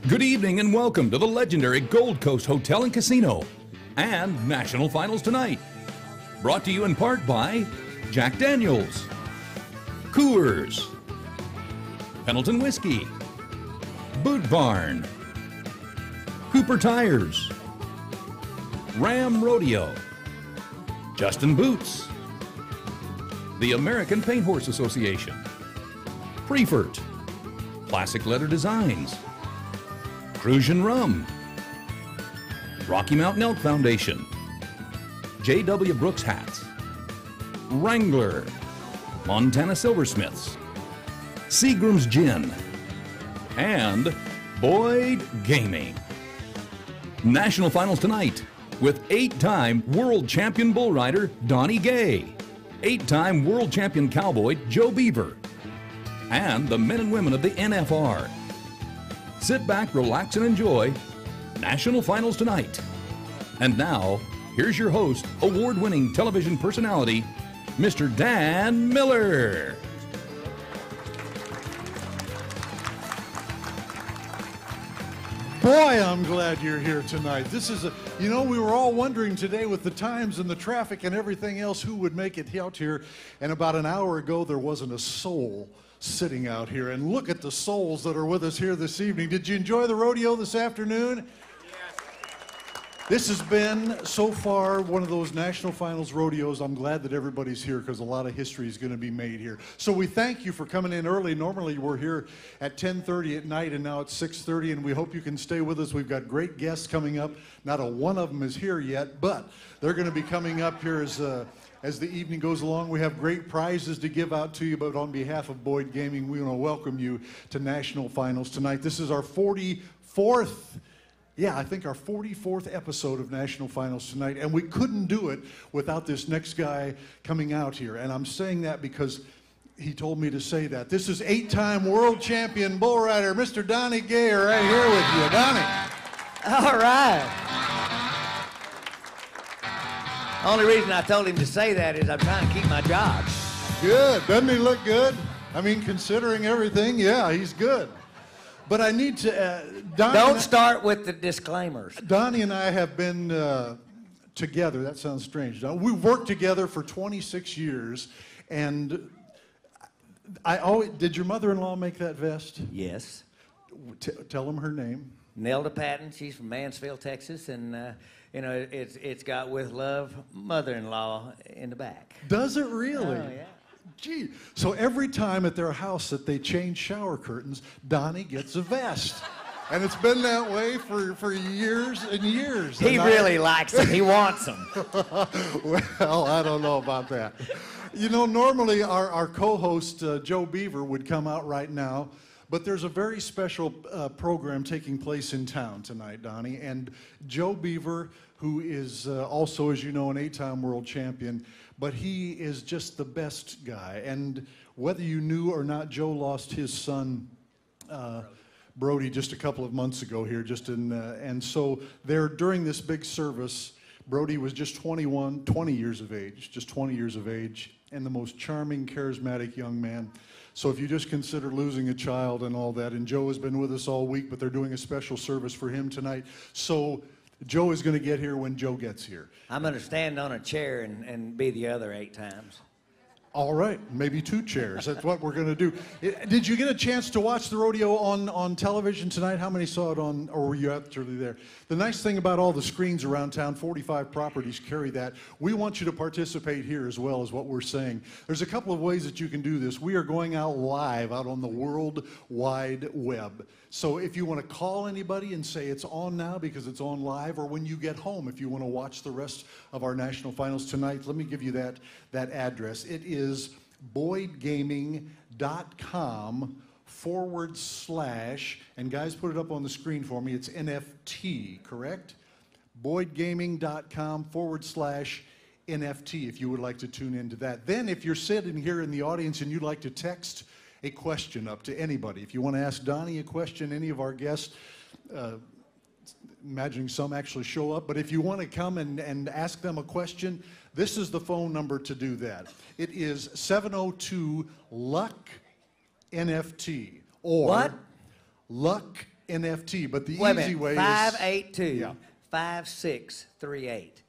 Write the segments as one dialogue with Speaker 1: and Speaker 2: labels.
Speaker 1: Good evening and welcome to the legendary Gold Coast Hotel and Casino and National Finals Tonight. Brought to you in part by Jack Daniels, Coors, Pendleton Whiskey, Boot Barn, Cooper Tires, Ram Rodeo, Justin Boots, the American Paint Horse Association, Preefert, Classic Leather Designs, Crucian Rum, Rocky Mountain Elk Foundation, J.W. Brooks Hats, Wrangler, Montana Silversmiths, Seagram's Gin, and Boyd Gaming. National Finals tonight with 8-time world champion bull rider Donnie Gay, 8-time world champion cowboy Joe Beaver, and the men and women of the NFR. Sit back, relax, and enjoy National Finals tonight. And now, here's your host, award-winning television personality, Mr. Dan Miller.
Speaker 2: Boy, I'm glad you're here tonight. This is we were all wondering today with the times and the traffic and everything else who would make it out here. And about an hour ago, there wasn't a soul sitting out here. And look at the souls that are with us here this evening. Did you enjoy the rodeo this afternoon? This has been, so far, one of those National Finals rodeos. I'm glad that everybody's here because a lot of history is going to be made here. So we thank you for coming in early. Normally we're here at 10:30 at night, and now it's 6:30, and we hope you can stay with us. We've got great guests coming up. Not a one of them is here yet, but they're going to be coming up here as the evening goes along. We have great prizes to give out to you, but on behalf of Boyd Gaming, we want to welcome you to National Finals tonight. This is our 44th our 44th episode of National Finals tonight, and we couldn't do it without this next guy coming out here. And I'm saying that because he told me to say that. This is 8-time world champion bull rider, Mr. Donnie Gay, right here with you. Donnie.
Speaker 3: All right. Only reason I told him to say that is I'm trying to keep my job.
Speaker 2: Good. Doesn't he look good? I mean, considering everything, yeah, he's good. But I need to...
Speaker 3: Don't start with the disclaimers.
Speaker 2: Donnie and I have been together. That sounds strange. We've worked together for 26 years, and I always... Did your mother-in-law make that vest?
Speaker 3: Yes.
Speaker 2: Tell them her name.
Speaker 3: Nelda Patton. She's from Mansfield, Texas, and it's got "With Love, Mother-in-Law" in the back.
Speaker 2: Does it really?
Speaker 3: Oh, yeah.
Speaker 2: Gee, so every time at their house that they change shower curtains, Donnie gets a vest. And it's been that way for years and years.
Speaker 3: He really likes them. He wants them.
Speaker 2: Well, I don't know about that. You know, normally our co-host, Joe Beaver, would come out right now, but there's a very special program taking place in town tonight, Donnie. And Joe Beaver, who is also, as you know, an 8-time world champion, but he is just the best guy. And whether you knew or not, Joe lost his son, Brody, just a couple of months ago here. And so there, during this big service, Brody was just 20 years of age, and the most charming, charismatic young man. So if you just consider losing a child and all that, and Joe has been with us all week, but they're doing a special service for him tonight. So Joe is going to get here when Joe gets here.
Speaker 3: I'm going to stand on a chair and be the other 8 times.
Speaker 2: All right, maybe 2 chairs. That's what we're going to do. Did you get a chance to watch the rodeo on television tonight? How many saw it on, or were you actually there? The nice thing about all the screens around town, 45 properties carry that. We want you to participate here as well, as what we're saying. There's a couple of ways that you can do this. We are going out live out on the World Wide Web. So if you want to call anybody and say it's on now because it's on live, or when you get home, if you want to watch the rest of our National Finals tonight, let me give you that address. It is boydgaming.com/ and guys, put it up on the screen for me. It's NFT, correct? boydgaming.com/ NFT, if you would like to tune into that. Then if you're sitting here in the audience and you'd like to text a question up to anybody, if you want to ask Donnie a question, any of our guests, imagining some actually show up, but if you want to come and ask them a question, this is the phone number to do that. It is 702-LUCK-NFT, or
Speaker 3: what?
Speaker 2: LUCK NFT, but the
Speaker 3: Wait a
Speaker 2: easy
Speaker 3: minute.
Speaker 2: way
Speaker 3: 582
Speaker 2: is
Speaker 3: 5638.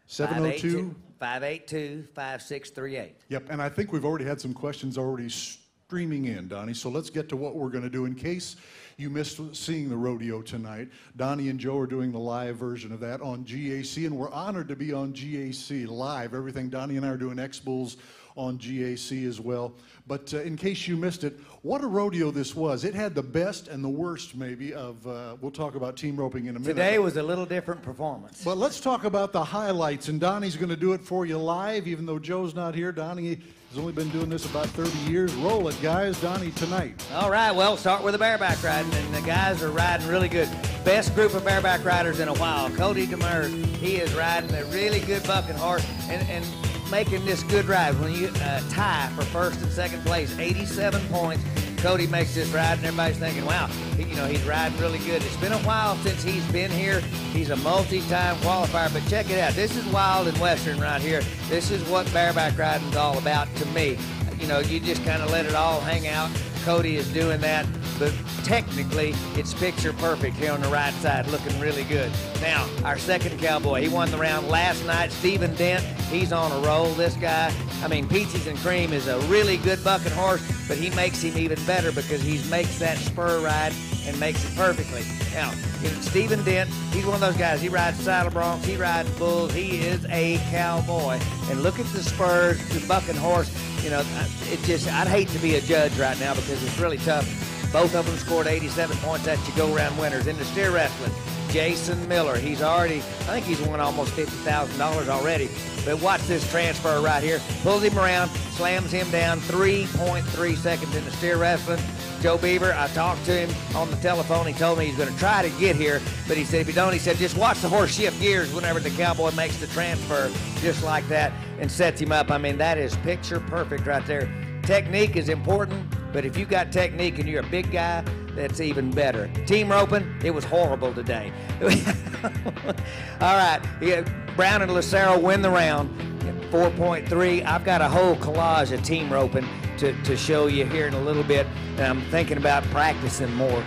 Speaker 2: 702.
Speaker 3: 582 5638.
Speaker 2: Yep, and I think we've already had some questions already streaming in, Donnie, so let's get to what we're going to do. In case you missed seeing the rodeo tonight, Donnie and Joe are doing the live version of that on GAC, and we're honored to be on GAC live. Everything Donnie and I are doing X-Bulls on GAC as well. But in case you missed it, what a rodeo this was. It had the best and the worst, maybe, of, we'll talk about team roping in a minute.
Speaker 3: Today was a little different performance.
Speaker 2: But let's talk about the highlights, and Donnie's going to do it for you live, even though Joe's not here. Donnie has only been doing this about 30 years. Roll it, guys. Donnie, tonight.
Speaker 3: All right, well, start with the bareback riding, and the guys are riding really good. Best group of bareback riders in a while. Cody Demers, he is riding a really good bucking horse and making this good ride. When you tie for first and second place, 87 points, Cody makes this ride, and everybody's thinking, wow, he's riding really good. It's been a while since he's been here. He's a multi-time qualifier, but check it out. This is wild and western right here. This is what bareback riding's all about to me. You just kind of let it all hang out. Cody is doing that, but technically it's picture perfect here on the right side, looking really good. Now, our second cowboy, he won the round last night. Stephen Dent, he's on a roll. This guy, Peaches and Cream is a really good bucking horse, but he makes him even better because he makes that spur ride and makes it perfectly. Now, Stephen Dent, he's one of those guys. He rides saddle broncs, he rides bulls. He is a cowboy. And look at the spurs, the bucking horse. I'd hate to be a judge right now because it's really tough. Both of them scored 87 points. That's your go-round winners. In the steer wrestling, Jason Miller. I think he's won almost $50,000 already. But watch this transfer right here. Pulls him around, slams him down, 3.3 seconds in the steer wrestling. Joe Beaver, I talked to him on the telephone. He told me he's going to try to get here, but he said if you don't, he said just watch the horse shift gears whenever the cowboy makes the transfer, just like that, and sets him up. That is picture perfect right there. Technique is important, but if you got technique and you're a big guy, that's even better. Team roping, it was horrible today. All right, Brown and Lucero win the round, 4.3. I've got a whole collage of team roping to show you here in a little bit, and I'm thinking about practicing more.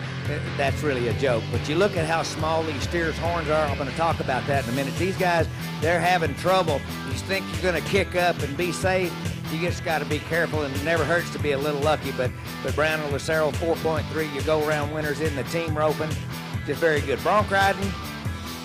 Speaker 3: That's really a joke, but you look at how small these steers' horns are. I'm going to talk about that in a minute. These guys, they're having trouble. You think you're going to kick up and be safe, you just got to be careful, and it never hurts to be a little lucky. But Brown and Lucero, 4.3, you go-around winners in the team roping. Just very good. Bronc riding,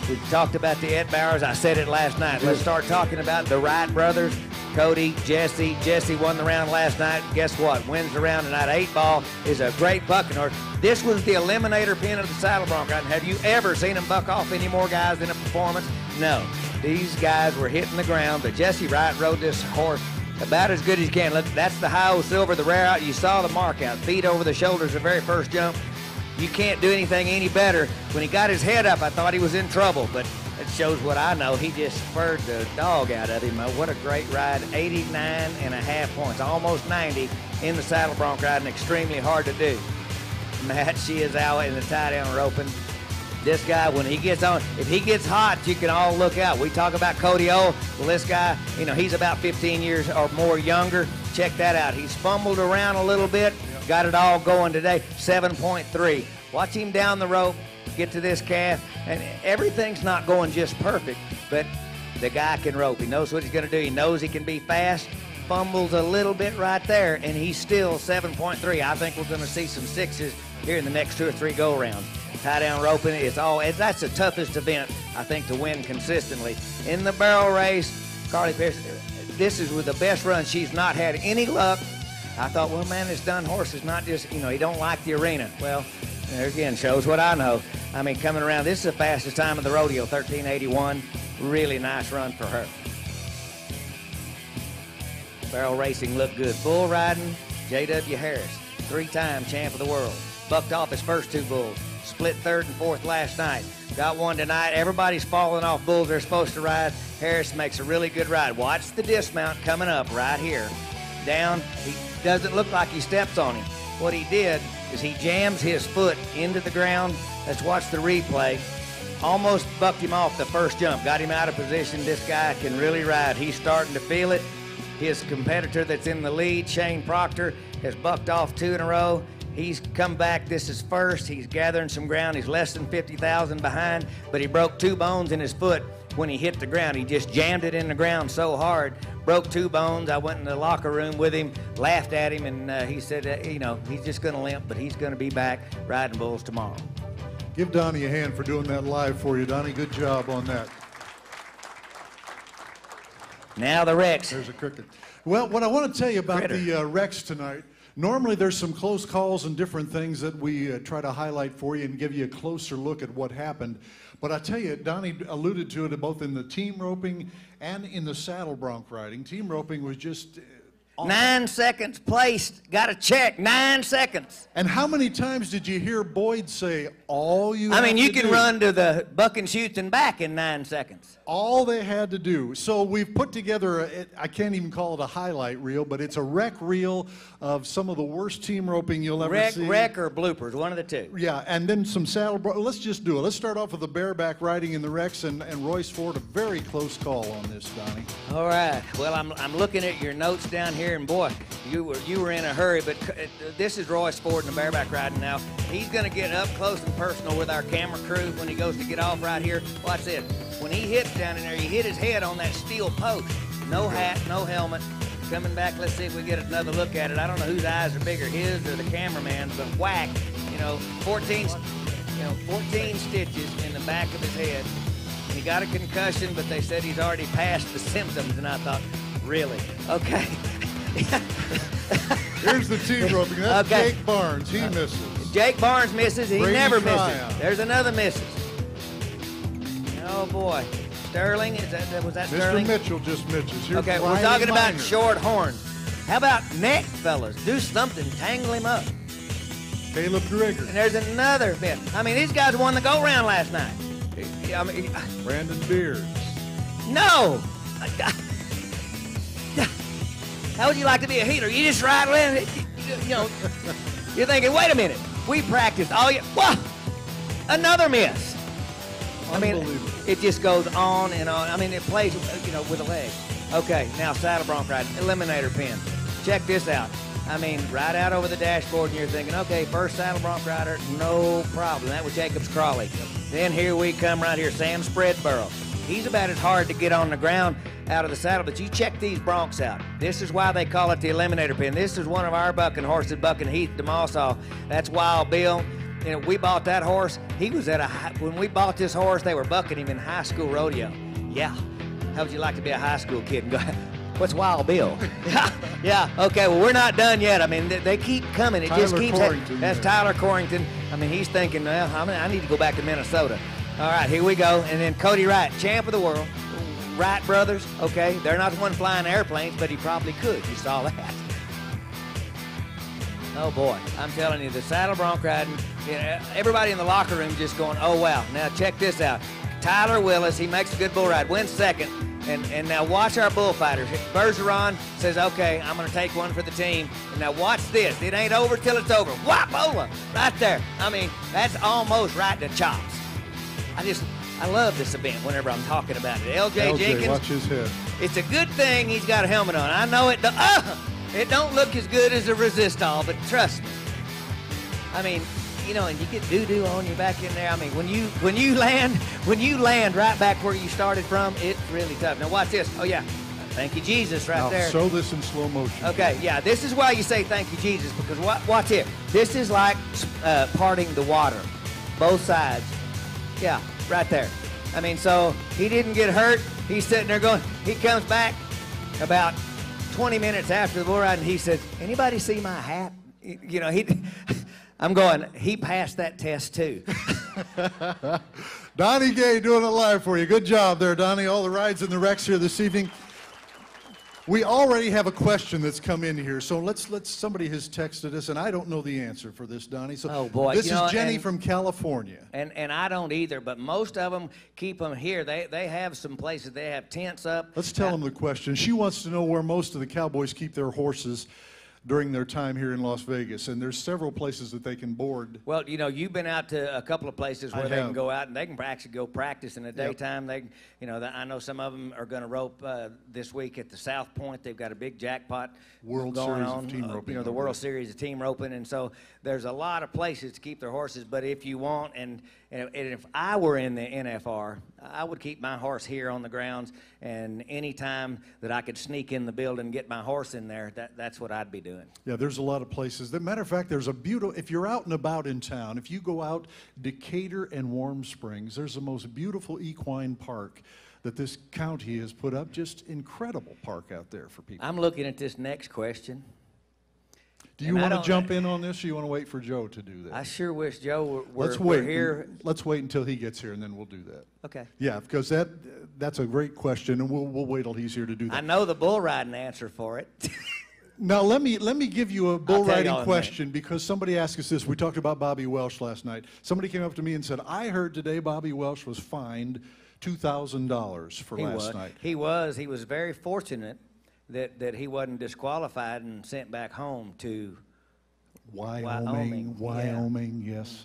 Speaker 3: we talked about the Ed Bowers. I said it last night. Let's start talking about the Wright brothers. Cody, Jesse. Jesse won the round last night. Guess what? Wins the round tonight. 8-ball is a great bucking horse. This was the eliminator pin of the saddle bronc riding. Have you ever seen him buck off any more guys in a performance? No. These guys were hitting the ground, but Jesse Wright rode this horse about as good as he can. Look, that's the high-o silver, the rare out. You saw the mark out. Feet over the shoulders, the very first jump. You can't do anything any better. When he got his head up, I thought he was in trouble, but it shows what I know. He just spurred the dog out of him. What a great ride. 89.5 points, almost 90 in the saddle bronc riding. Extremely hard to do. Matt Chiazzawa in the tie-down roping. This guy, when he gets on, if he gets hot, you can all look out. We talk about Cody O. Well, this guy, he's about 15 years or more younger. Check that out. He's fumbled around a little bit. Got it all going today. 7.3. Watch him down the rope, get to this calf, and everything's not going just perfect, but the guy can rope. He knows what he's going to do. He knows he can be fast. Fumbles a little bit right there, and he's still 7.3. I think we're going to see some sixes here in the next 2 or 3 go-rounds. Tie-down roping, that's the toughest event, I think, to win consistently. In the barrel race, Carly Pierce, this is with the best run. She's not had any luck. I thought, well, man, this done horse is not just, he don't like the arena. Well, there again, shows what I know. Coming around, this is the fastest time of the rodeo, 13:81. Really nice run for her. Barrel racing looked good. Bull riding, J.W. Harris, 3-time champ of the world. Bucked off his first 2 bulls. Split 3rd and 4th last night. Got one tonight. Everybody's falling off bulls they're supposed to ride. Harris makes a really good ride. Watch the dismount coming up right here. Down, he doesn't look like he steps on him. What he did is he jams his foot into the ground. Let's watch the replay. Almost bucked him off the first jump. Got him out of position. This guy can really ride. He's starting to feel it. His competitor that's in the lead, Shane Proctor, has bucked off 2 in a row. He's come back. This is first. He's gathering some ground. He's less than 50,000 behind, but he broke 2 bones in his foot when he hit the ground. He just jammed it in the ground so hard, broke 2 bones. I went in the locker room with him, laughed at him, and he said, you know, he's just going to limp, but he's going to be back riding bulls tomorrow.
Speaker 2: Give Donnie a hand for doing that live for you, Donnie. Good job on that.
Speaker 3: Now the Rex.
Speaker 2: There's a cricket. Well, what I want to tell you about the Rex tonight, normally there's some close calls and different things that we try to highlight for you and give you a closer look at what happened. But I tell you, Donnie alluded to it both in the team roping and in the saddle bronc riding. Team roping was just...
Speaker 3: 9 seconds placed. Got a check. 9 seconds.
Speaker 2: And how many times did you hear Boyd say, all you
Speaker 3: I mean, you can run to the buck and shoots and back in 9 seconds.
Speaker 2: All they had to do. So we've put together, I can't even call it a highlight reel, but it's a rec reel of some of the worst team roping you'll ever see.
Speaker 3: Rec or bloopers, one of the two.
Speaker 2: Yeah, and then some saddle. Let's just do it. Let's start off with the bareback riding in the Rex and Royce Ford. A very close call on this, Donnie.
Speaker 3: All right. Well, I'm looking at your notes down here, and boy, you were in a hurry. But this is Royce Ford in the bareback riding now. He's going to get up close and personal with our camera crew when he goes to get off right here. Watch this. When he hits down in there, he hit his head on that steel post. No hat, no helmet. Coming back, let's see if we get another look at it. I don't know whose eyes are bigger, his or the cameraman's, but whack. 14 stitches in the back of his head. He got a concussion, but they said he's already past the symptoms, and I thought, really? Okay.
Speaker 2: Here's the team roping. That's okay. Jake Barnes. He misses.
Speaker 3: Jake Barnes misses. He
Speaker 2: Brady
Speaker 3: never
Speaker 2: Tryon.
Speaker 3: misses. There's another misses. Oh, boy. Sterling? Was that Sterling?
Speaker 2: Mr. Mitchell just misses. Here's
Speaker 3: okay,
Speaker 2: Brian
Speaker 3: we're talking
Speaker 2: Minor.
Speaker 3: about short horns. How about neck, fellas? Do something. Tangle him up.
Speaker 2: Caleb Grigger.
Speaker 3: And there's another bit. I mean, these guys won the go-round last night. I mean,
Speaker 2: Brandon Beers.
Speaker 3: No! How would you like to be a heater? You just ride around, you're thinking, wait a minute, we practiced all year. Whoa! Another miss. I mean, it just goes on and on. I mean, it plays, with a leg. Okay, now saddle bronc riding, eliminator pin. Check this out. I mean, right out over the dashboard, and you're thinking, okay, first saddle bronc rider, no problem. That was Jacobs Crawley. Then here we come right here, Sam Spreadborough. He's about as hard to get on the ground out of the saddle, but you check these broncs out. This is why they call it the eliminator pin. This is one of our bucking horses, Bucking Heath de Mossaw. That's Wild Bill. We bought that horse. He was when we bought this horse, they were bucking him in high school rodeo. Yeah. How would you like to be a high school kid and go, what's Wild Bill? Yeah, okay, well, we're not done yet. I mean, they keep coming. It just keeps happening. That's Tyler Corrington. I mean, he's thinking, well, I need to go back to Minnesota. All right, here we go. And then Cody Wright, champ of the world. Wright brothers, okay, they're not the one flying airplanes, but he probably could. You saw that. Oh, boy, I'm telling you, the saddle bronc riding, everybody in the locker room just going, oh, wow. Now, check this out. Tyler Willis, he makes a good bull ride, wins second. And now watch our bullfighters. Bergeron says, okay, I'm going to take one for the team. And now watch this. It ain't over till it's over. Wapola! Right there. I mean, that's almost right to chops. I love this event whenever I'm talking about it. LJ Jenkins.
Speaker 2: Watch his head.
Speaker 3: It's a good thing he's got a helmet on. I know it don't look as good as a Resistol, but trust me. I mean, and you get doo-doo on your back in there. I mean, when you land right back where you started from, it's really tough. Now watch this. Oh yeah, thank you Jesus right there.
Speaker 2: Show this in slow motion.
Speaker 3: Okay, yeah, this is why you say thank you Jesus, because watch here. This is like parting the water, both sides. Yeah, right there. I mean, so he didn't get hurt. He's sitting there going. He comes back about 20 minutes after the bull ride, and he says, "Anybody see my hat?" I'm going, he passed that test too.
Speaker 2: Donnie Gay doing it live for you. Good job there, Donnie. All the rides in the Rex here this evening. We already have a question that's come in here, so let's somebody has texted us, and I don't know the answer for this, Donnie. So
Speaker 3: oh boy,
Speaker 2: this is Jenny from California.
Speaker 3: And I don't either, but most of them keep them here. They have some places, they have tents up.
Speaker 2: Let's tell them the question. She wants to know where most of the Cowboys keep their horses. during their time here in Las Vegas, and there's several places that they can board.
Speaker 3: Well, you know, you've been out to a couple of places where
Speaker 2: I
Speaker 3: they
Speaker 2: have.
Speaker 3: can go out and they can actually go practice in the daytime. They, you know, I know some of them are going to rope this week at the South Point. They've got a big jackpot
Speaker 2: World
Speaker 3: going
Speaker 2: Series
Speaker 3: on.
Speaker 2: of team roping.
Speaker 3: You know, the World Series of team roping, and so there's a lot of places to keep their horses. But if you want, and if I were in the NFR, I would keep my horse here on the grounds, and any time that I could sneak in the building and get my horse in there, that's what I'd be doing.
Speaker 2: Yeah, there's a lot of places. As a matter of fact, there's a beautiful, if you're out and about in town, if you go out Decatur and Warm Springs, there's the most beautiful equine park that this county has put up. Just incredible park out there for people.
Speaker 3: I'm looking at this next question.
Speaker 2: Do you want to jump in on this, or you want to wait for Joe to do that?
Speaker 3: I sure wish Joe were
Speaker 2: Let's wait.
Speaker 3: here.
Speaker 2: Let's wait until he gets here, and then we'll do that.
Speaker 3: Okay.
Speaker 2: Yeah, because that's a great question, and we'll wait till he's here to do that.
Speaker 3: I know the bull riding answer for it.
Speaker 2: Now, let me give you a bull riding
Speaker 3: in a
Speaker 2: question, because somebody asked us this. We talked about Bobby Welsh last night. Somebody came up to me and said, I heard today Bobby Welsh was fined $2,000 for last night.
Speaker 3: He was very fortunate that he wasn't disqualified and sent back home to
Speaker 2: Wyoming, yes.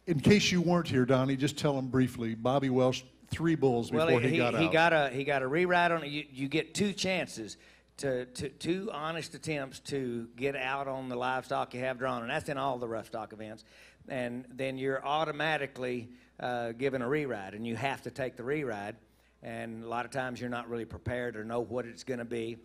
Speaker 2: In case you weren't here, Donnie, just tell them briefly. Bobby Welsh, 3 bulls before he got out.
Speaker 3: He got a rewrite on it. You get 2 chances. Two honest attempts to get out on the livestock you have drawn, and that's in all the rough stock events. And then you're automatically given a reride, and you have to take the reride. And a lot of times you're not really prepared or know what it's going to be,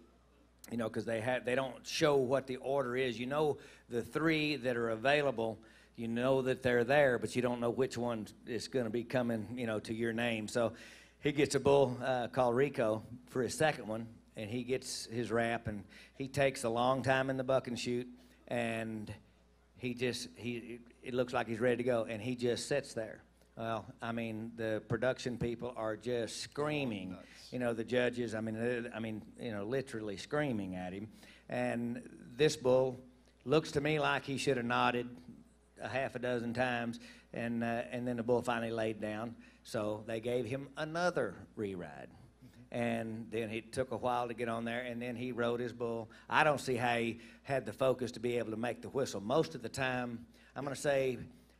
Speaker 3: you know, because they don't show what the order is. You know the 3 that are available. You know that they're there, but you don't know which one is going to be coming, you know, to your name. So he gets a bull called Rico for his second one. And he gets his wrap, and he takes a long time in the buck and shoot, and it looks like he's ready to go, and he just sits there. Well, I mean, the production people are just screaming. You know, the judges, I mean, you know, literally screaming at him. And this bull looks to me like he should have nodded a half a dozen times, and then the bull finally laid down. So they gave him another reride. And then it took a while to get on there, and then he rode his bull. I don't see how he had the focus to be able to make the whistle. Most of the time, I'm going to say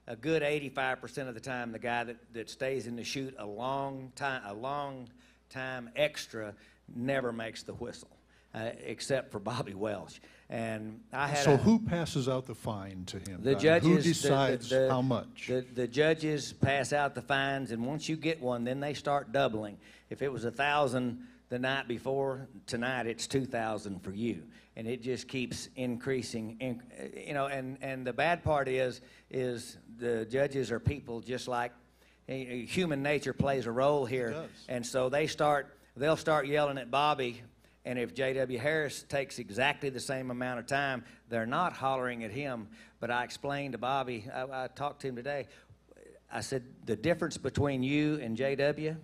Speaker 3: a good 85% of the time, the guy that stays in the chute a long time extra never makes the whistle, except for Bobby Welsh. And
Speaker 2: who passes out the fine to him?
Speaker 3: The judges.
Speaker 2: Who decides how much?
Speaker 3: The judges pass out the fines, and once you get one, then they start doubling. If it was $1,000 the night before, tonight it's $2,000 for you, and it just keeps increasing. You know, and the bad part is the judges are people just like human nature plays a role here, and so they'll start yelling at Bobby. And if J.W. Harris takes exactly the same amount of time, they're not hollering at him. But I explained to Bobby, I talked to him today, I said, the difference between you and J.W.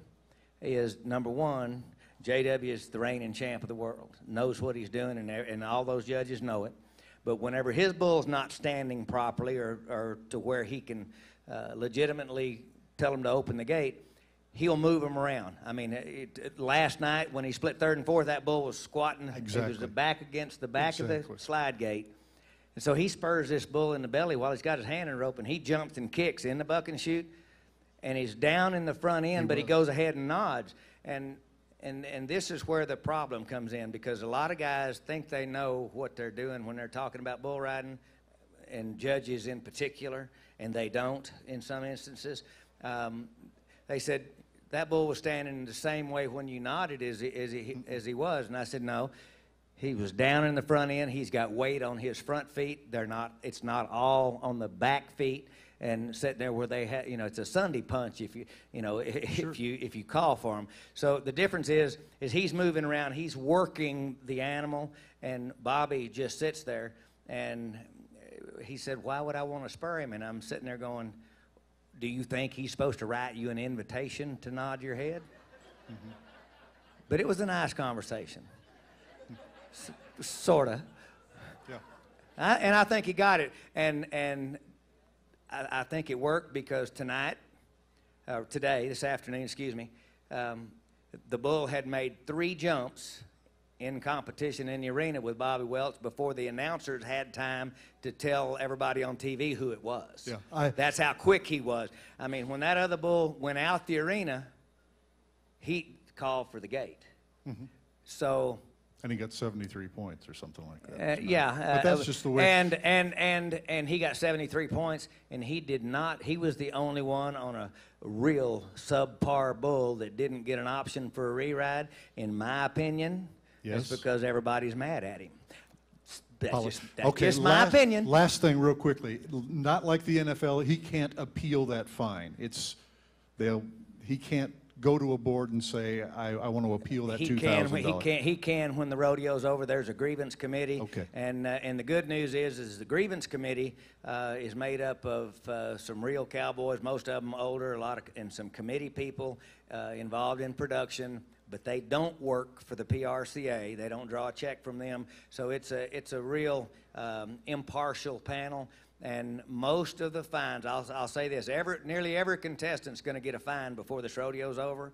Speaker 3: is, number one, J.W. is the reigning champ of the world, knows what he's doing, and all those judges know it. But whenever his bull's not standing properly or to where he can legitimately tell him to open the gate, he'll move him around. I mean, last night when he split 3rd and 4th, that bull was squatting.
Speaker 2: Exactly.
Speaker 3: It was back against the back of the slide gate. And so he spurs this bull in the belly while he's got his hand in the rope, and he jumps and kicks in the buck and shoot, and he's down in the front end, but he goes ahead and nods. And this is where the problem comes in, because a lot of guys think they know what they're doing when they're talking about bull riding, and judges in particular, and they don't in some instances. They said, that bull was standing the same way when you nodded as he was. And I said, no, he was down in the front end. He's got weight on his front feet. It's not all on the back feet. And sitting there where they had, you know, it's a Sunday punch if you call for him. So the difference is he's moving around, he's working the animal, and Bobby just sits there. And he said, why would I want to spur him? And I'm sitting there going, do you think he's supposed to write you an invitation to nod your head? Mm-hmm. But it was a nice conversation. Sort of.
Speaker 2: Yeah.
Speaker 3: And I think he got it. And I think it worked because this afternoon, the bull had made 3 jumps in competition in the arena with Bobby Welch before the announcers had time to tell everybody on TV who it was.
Speaker 2: Yeah,
Speaker 3: That's how quick he was. I mean, when that other bull went out the arena, he called for the gate.
Speaker 2: Mm-hmm.
Speaker 3: So.
Speaker 2: And he got 73 points or something like that.
Speaker 3: Yeah.
Speaker 2: But that's just the way.
Speaker 3: And he got 73 points, and he did not. He was the only one on a real subpar bull that didn't get an option for a re-ride. In my opinion,
Speaker 2: yes.
Speaker 3: It's because everybody's mad at him. That's
Speaker 2: okay,
Speaker 3: just my opinion.
Speaker 2: Last thing, real quickly. Not like the NFL. He can't appeal that fine. He can't go to a board and say, I want to appeal that $2,000.
Speaker 3: He can when the rodeo's over. There's a grievance committee.
Speaker 2: Okay.
Speaker 3: And the good news is the grievance committee is made up of some real cowboys, most of them older, and some committee people involved in production. But they don't work for the PRCA. They don't draw a check from them. So it's a real impartial panel. And most of the fines, I'll say this, nearly every contestant's going to get a fine before this rodeo's over.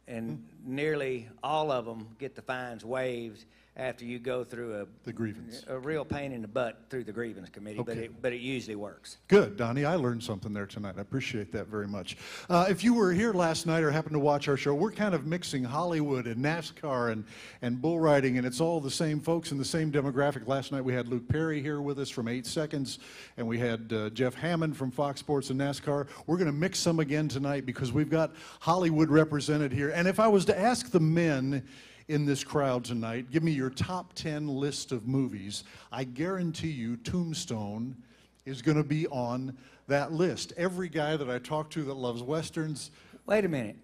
Speaker 3: And nearly all of them get the fines waived after you go through
Speaker 2: the grievance.
Speaker 3: A real pain in the butt through the grievance committee,
Speaker 2: okay.
Speaker 3: but it usually works.
Speaker 2: Good, Donnie. I learned something there tonight. I appreciate that very much. If you were here last night or happened to watch our show, we're kind of mixing Hollywood and NASCAR and bull riding, and it's all the same folks in the same demographic. Last night we had Luke Perry here with us from 8 Seconds, and we had Jeff Hammond from Fox Sports and NASCAR. We're going to mix some again tonight because we've got Hollywood represented here. And if I was to ask the men in this crowd tonight, give me your top 10 list of movies, I guarantee you Tombstone is going to be on that list. Every guy that I talk to that loves Westerns.
Speaker 3: Wait a minute.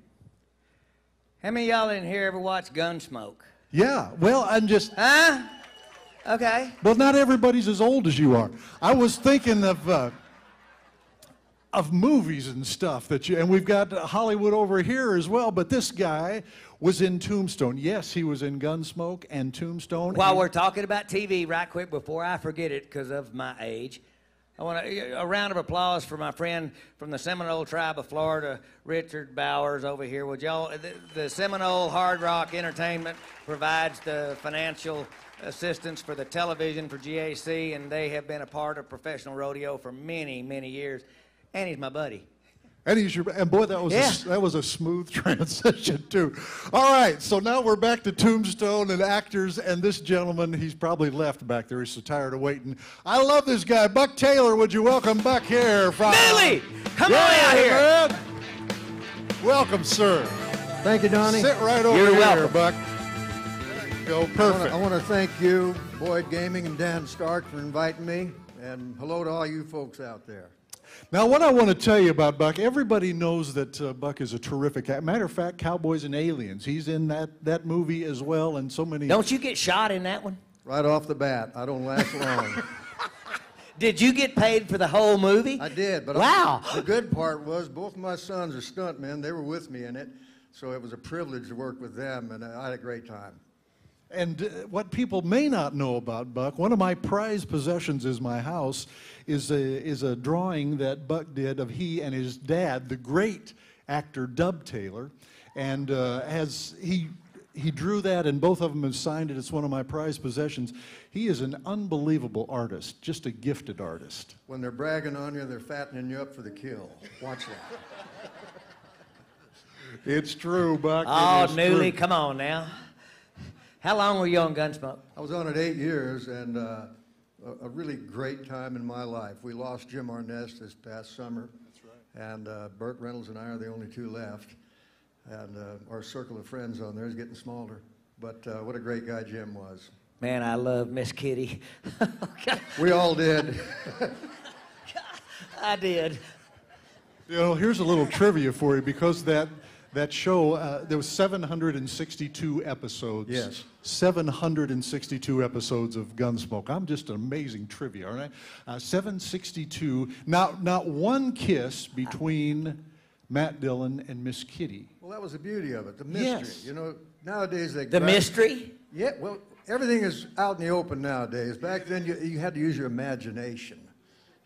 Speaker 3: How many of y'all in here ever watch Gunsmoke?
Speaker 2: Yeah, well, I'm just...
Speaker 3: Huh? Okay.
Speaker 2: Well, not everybody's as old as you are. I was thinking of movies and stuff and we've got Hollywood over here as well, but this guy was in Tombstone. Yes, he was in Gunsmoke and Tombstone.
Speaker 3: While we're talking about TV, right quick, before I forget it because of my age, I want a round of applause for my friend from the Seminole tribe of Florida, Richard Bowers over here. Would y'all, the Seminole Hard Rock Entertainment provides the financial assistance for the television for GAC, and they have been a part of professional rodeo for many, many years. And he's my buddy.
Speaker 2: And boy, that was a smooth transition too. All right, so now we're back to Tombstone and actors, and this gentleman, he's probably left back there. He's so tired of waiting. I love this guy, Buck Taylor. Would you welcome Buck here from
Speaker 3: Billy? Come on out here.
Speaker 2: Man. Welcome, sir.
Speaker 4: Thank you, Donnie.
Speaker 2: Sit right over
Speaker 3: You're
Speaker 2: here,
Speaker 3: welcome.
Speaker 2: Buck. There you go. Perfect.
Speaker 4: I want to thank you, Boyd Gaming and Dan Stark, for inviting me, and hello to all you folks out there.
Speaker 2: Now, what I want to tell you about Buck, everybody knows that Buck is a terrific actor. Matter of fact, Cowboys and Aliens, he's in that movie as well, and so many...
Speaker 3: Don't you get shot in that one?
Speaker 4: Right off the bat. I don't last long.
Speaker 3: Did you get paid for the whole movie?
Speaker 4: I did, but
Speaker 3: wow.
Speaker 4: The good part was both my sons are stuntmen. They were with me in it, so it was a privilege to work with them, and I had a great time.
Speaker 2: And what people may not know about Buck, one of my prized possessions is my house, is a drawing that Buck did of he and his dad, the great actor Dub Taylor. And he drew that, and both of them have signed it. It's one of my prized possessions. He is an unbelievable artist, just a gifted artist.
Speaker 4: When they're bragging on you, they're fattening you up for the kill. Watch that.
Speaker 2: It's true, Buck.
Speaker 3: Oh, Newly, come on now. How long were you on Gunsmoke?
Speaker 4: I was on it 8 years, and a really great time in my life. We lost Jim Arness this past summer. That's right. And Burt Reynolds and I are the only two left. And our circle of friends on there is getting smaller. But what a great guy Jim was.
Speaker 3: Man, I love Miss Kitty.
Speaker 4: We all did.
Speaker 3: I did.
Speaker 2: You know, here's a little trivia for you, because that show, there was 762 episodes.
Speaker 4: Yes.
Speaker 2: 762 episodes of Gunsmoke. I'm just an amazing trivia, all right? 762. Not one kiss between Matt Dillon and Miss Kitty.
Speaker 4: Well, that was the beauty of it, the mystery.
Speaker 2: Yes.
Speaker 4: You know, nowadays they...
Speaker 3: The mystery?
Speaker 4: Yeah, well, everything is out in the open nowadays. Back then, you had to use your imagination,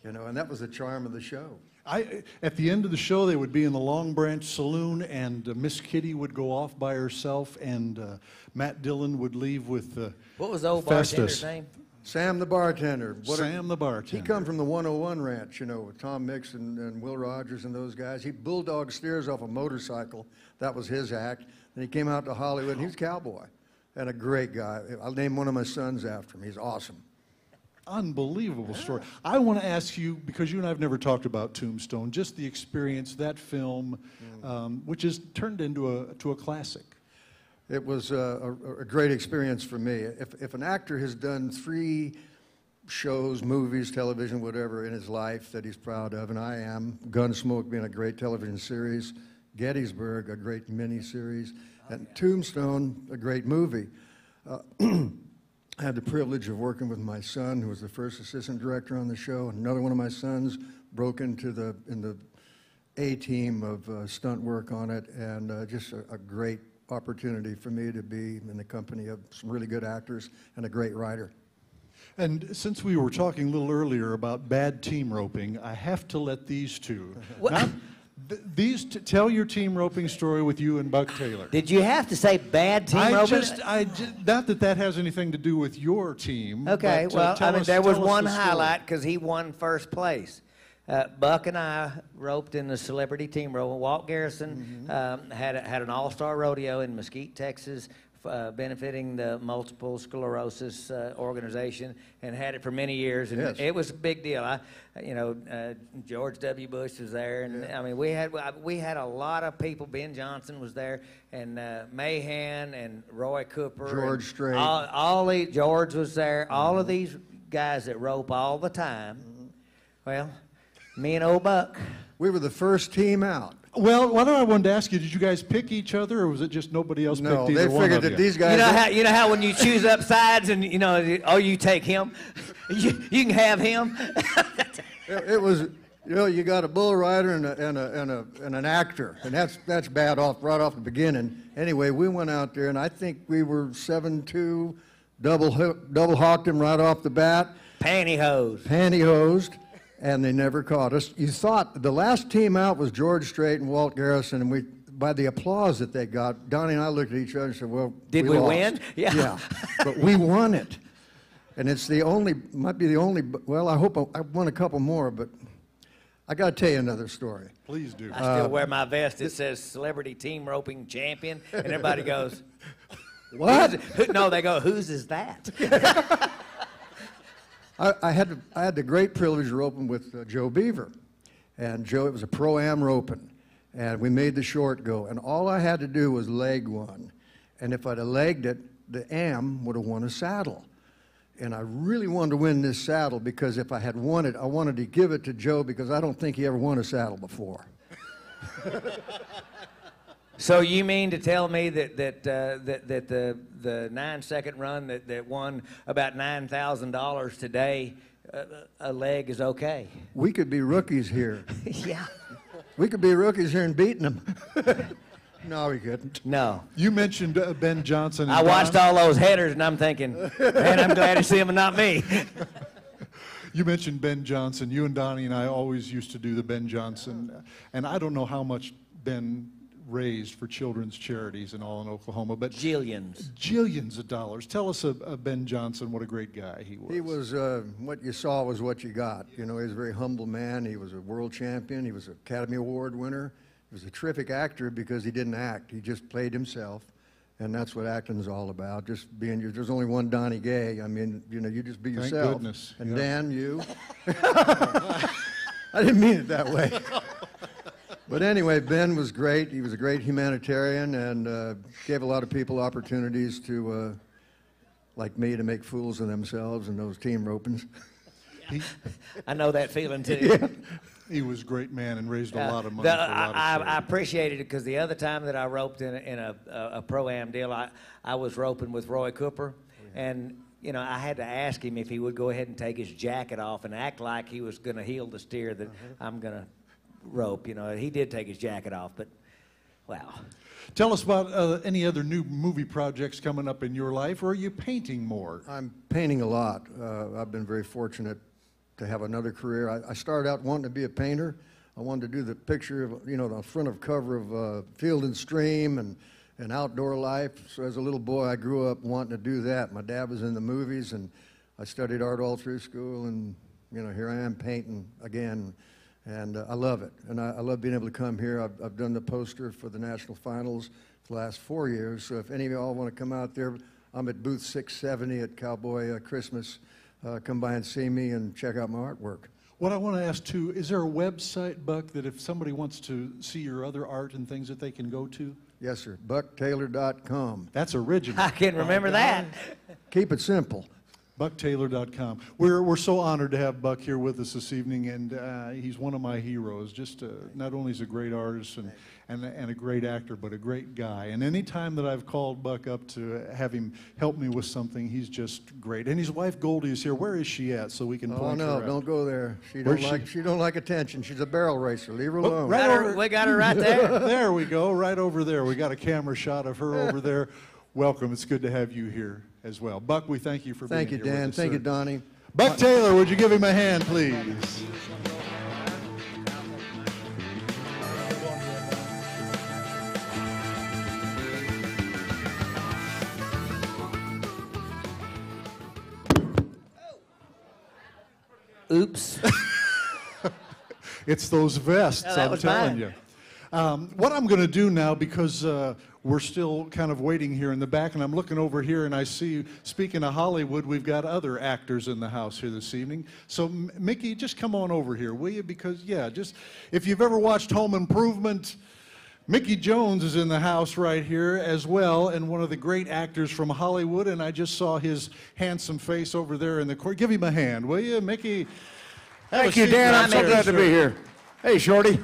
Speaker 4: you know, and that was the charm of the show.
Speaker 2: At the end of the show, they would be in the Long Branch Saloon, and Miss Kitty would go off by herself, and Matt Dillon would leave with
Speaker 3: What was the old
Speaker 2: Festus.
Speaker 3: bartender's name?
Speaker 4: Sam the bartender.
Speaker 2: Sam the bartender.
Speaker 4: He come from the 101 Ranch, you know, with Tom Mix and Will Rogers and those guys. He bulldogged steers off a motorcycle. That was his act. And he came out to Hollywood, and he was a cowboy and a great guy. I'll name one of my sons after him. He's awesome.
Speaker 2: Unbelievable story. I want to ask you, because you and I have never talked about Tombstone, just the experience, that film, which has turned into a classic.
Speaker 4: It was a great experience for me. If an actor has done 3 shows, movies, television, whatever in his life that he's proud of, and I am, Gunsmoke being a great television series, Gettysburg, a great miniseries, and Tombstone, a great movie. I had the privilege of working with my son, who was the first assistant director on the show. Another one of my sons broke into the A-team of stunt work on it, and just a great opportunity for me to be in the company of some really good actors and a great writer.
Speaker 2: And since we were talking a little earlier about bad team roping, I have to let these two. Tell your team roping story with you and Buck Taylor.
Speaker 3: Did you have to say bad team roping?
Speaker 2: Not that has anything to do with your team.
Speaker 3: Okay,
Speaker 2: but,
Speaker 3: well, I mean, there was one
Speaker 2: the story.
Speaker 3: highlight because he won first place. Buck and I roped in the celebrity team rope. Walt Garrison had an all-star rodeo in Mesquite, Texas, benefiting the multiple sclerosis organization, and had it for many years. And
Speaker 4: yes.
Speaker 3: It was a big deal. George W. Bush was there, and I mean, we had a lot of people. Ben Johnson was there, and Mahan and Roy Cooper,
Speaker 4: George Strait.
Speaker 3: George was there. All of these guys that rope all the time. Well, me and old Buck.
Speaker 4: We were the first team out.
Speaker 2: Well, what I wanted to ask you, did you guys pick each other, or was it just nobody else picked either one of you?
Speaker 4: No, they figured that these guys...
Speaker 3: You know how when you choose up sides and, you take him? You can have him?
Speaker 4: It was, you got a bull rider and an actor, and that's bad right off the beginning. Anyway, we went out there, and I think we were 7-2, double hawked him right off the bat.
Speaker 3: Pantyhosed.
Speaker 4: And they never caught us. You thought the last team out was George Strait and Walt Garrison, and by the applause that they got, Donnie and I looked at each other and said, well,
Speaker 3: Did we
Speaker 4: lost.
Speaker 3: win?
Speaker 4: Yeah. But we won it. And it's might be the only, well, I hope I won a couple more, but I got to tell you another story.
Speaker 2: Please do.
Speaker 3: I still wear my vest. It says celebrity team roping champion, and everybody goes,
Speaker 4: What?
Speaker 3: No, they go, whose is that?
Speaker 4: I had the great privilege of roping with Joe Beaver, and Joe, it was a pro-am roping, and we made the short go, and all I had to do was leg one, and if I'd have legged it, the am would have won a saddle, and I really wanted to win this saddle because if I had won it, I wanted to give it to Joe because I don't think he ever won a saddle before.
Speaker 3: So you mean to tell me that the 9-second run that won about $9,000 today, a leg is okay?
Speaker 4: We could be rookies here.
Speaker 3: Yeah.
Speaker 4: We could be rookies here and beating them. No, we couldn't.
Speaker 3: No.
Speaker 2: You mentioned Ben Johnson.
Speaker 3: I watched all those headers, and I'm thinking, man, I'm glad to see him and not me.
Speaker 2: You mentioned Ben Johnson. You and Donnie and I always used to do the Ben Johnson, and I don't know how much Ben raised for children's charities and all in Oklahoma, but jillions of dollars. Tell us of Ben Johnson, what a great guy he was.
Speaker 4: He was, what you saw was what you got. He was a very humble man. He was a world champion. He was an Academy Award winner. He was a terrific actor because he didn't act. He just played himself, and that's what acting's all about, just being there's only one Donnie Gay. I mean, you just be yourself.
Speaker 2: Thank goodness.
Speaker 4: And
Speaker 2: yep.
Speaker 4: Dan, you. I didn't mean it that way. But anyway, Ben was great. He was a great humanitarian and gave a lot of people opportunities to, like me, to make fools of themselves in those team ropings.
Speaker 3: I know that feeling too.
Speaker 4: Yeah.
Speaker 2: He was a great man and raised a lot of money for a lot of charity.
Speaker 3: I appreciated it because the other time that I roped in a pro-am deal, I was roping with Roy Cooper, and I had to ask him if he would go ahead and take his jacket off and act like he was going to heel the steer that I'm going to rope. He did take his jacket off, but wow.
Speaker 2: Tell us about any other new movie projects coming up in your life, or are you painting more?
Speaker 4: I'm painting a lot. I've been very fortunate to have another career. I started out wanting to be a painter. I wanted to do the picture of, you know, the front of cover of Field and Stream and outdoor life. So as a little boy, I grew up wanting to do that. My dad was in the movies, and I studied art all through school, and, you know, here I am painting again. And I love it, and I love being able to come here. I've done the poster for the national finals for the last 4 years, so if any of y'all want to come out there, I'm at booth 670 at Cowboy Christmas. Come by and see me and check out my artwork.
Speaker 2: What I want to ask, too, is there a website, Buck, that if somebody wants to see your other art and things that they can go to?
Speaker 4: Yes, sir, BuckTaylor.com.
Speaker 2: That's original.
Speaker 3: I can remember that.
Speaker 4: Keep it simple.
Speaker 2: BuckTaylor.com. We're so honored to have Buck here with us this evening, and he's one of my heroes. Just not only is a great artist and a great actor, but a great guy. And any time that I've called Buck up to have him help me with something, he's just great. And his wife Goldie is here. Where is she at, so we can point her out?
Speaker 4: Oh no, don't go there. She don't like attention. She's a barrel racer. Leave her alone.
Speaker 3: We got her right there.
Speaker 2: There we go, right over there. We got a camera shot of her over there. Welcome. It's good to have you here as well. Buck, we thank you for being here.
Speaker 4: Thank you, Dan. Thank you, Donnie.
Speaker 2: Buck Taylor, would you give him a hand, please?
Speaker 3: Oops.
Speaker 2: It's those vests,
Speaker 3: Oh, that
Speaker 2: I'm
Speaker 3: was
Speaker 2: telling
Speaker 3: mine.
Speaker 2: you. What I'm going to do now, because we're still kind of waiting here in the back, and I'm looking over here, and I see, speaking of Hollywood, we've got other actors in the house here this evening. So, Mickey, just come on over here, will you? Because, yeah, just if you've ever watched Home Improvement, Mickey Jones is in the house right here as well, and one of the great actors from Hollywood, and I just saw his handsome face over there in the corner. Give him a hand, will you, Mickey?
Speaker 5: Thank you, Dan. I'm so glad to be here. Hey, Shorty.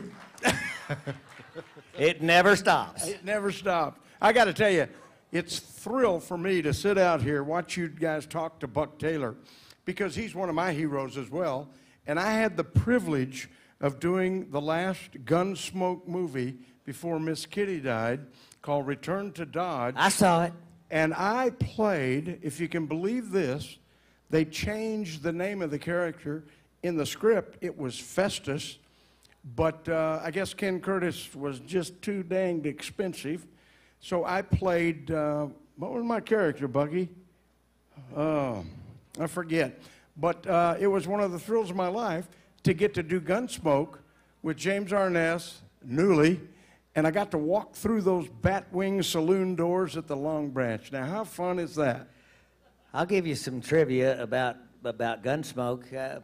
Speaker 3: It never stops.
Speaker 5: It never stopped. I got to tell you, it's a thrill for me to sit out here, watch you guys talk to Buck Taylor, because he's one of my heroes as well. And I had the privilege of doing the last Gunsmoke movie before Miss Kitty died, called Return to Dodge.
Speaker 3: I saw it.
Speaker 5: And I played, if you can believe this, they changed the name of the character. In the script, it was Festus, but I guess Ken Curtis was just too danged expensive. So I played, what was my character, Bucky? I forget. But it was one of the thrills of my life to get to do Gunsmoke with James Arness, Newley, and I got to walk through those Batwing saloon doors at the Long Branch. Now, how fun is that?
Speaker 3: I'll give you some trivia about Gunsmoke.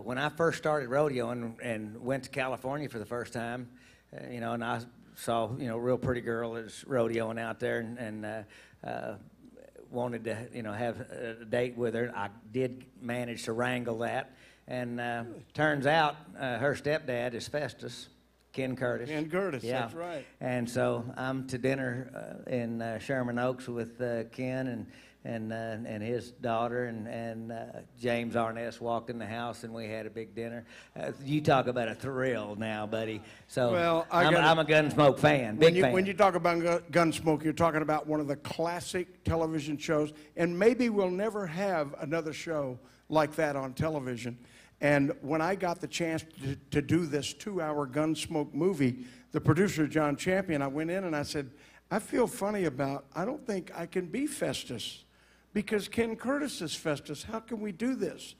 Speaker 3: When I first started rodeoing and went to California for the first time, you know, and I saw, you know, a real pretty girl that was rodeoing out there and wanted to, you know, have a date with her. I did manage to wrangle that, and turns out her stepdad is Festus, Ken Curtis.
Speaker 5: Ken Curtis,
Speaker 3: yeah.
Speaker 5: That's right.
Speaker 3: And so I'm to dinner in Sherman Oaks with Ken and his daughter, and James Arness walked in the house, and we had a big dinner. You talk about a thrill now, buddy. So
Speaker 5: well,
Speaker 3: I'm a Gunsmoke fan, big fan.
Speaker 5: When you talk about Gunsmoke, you're talking about one of the classic television shows, and maybe we'll never have another show like that on television. And when I got the chance to do this 2-hour Gunsmoke movie, the producer, John Champion, I went in and I said, I feel funny about, I don't think I can be Festus, because Ken Curtis is Festus. How can we do this?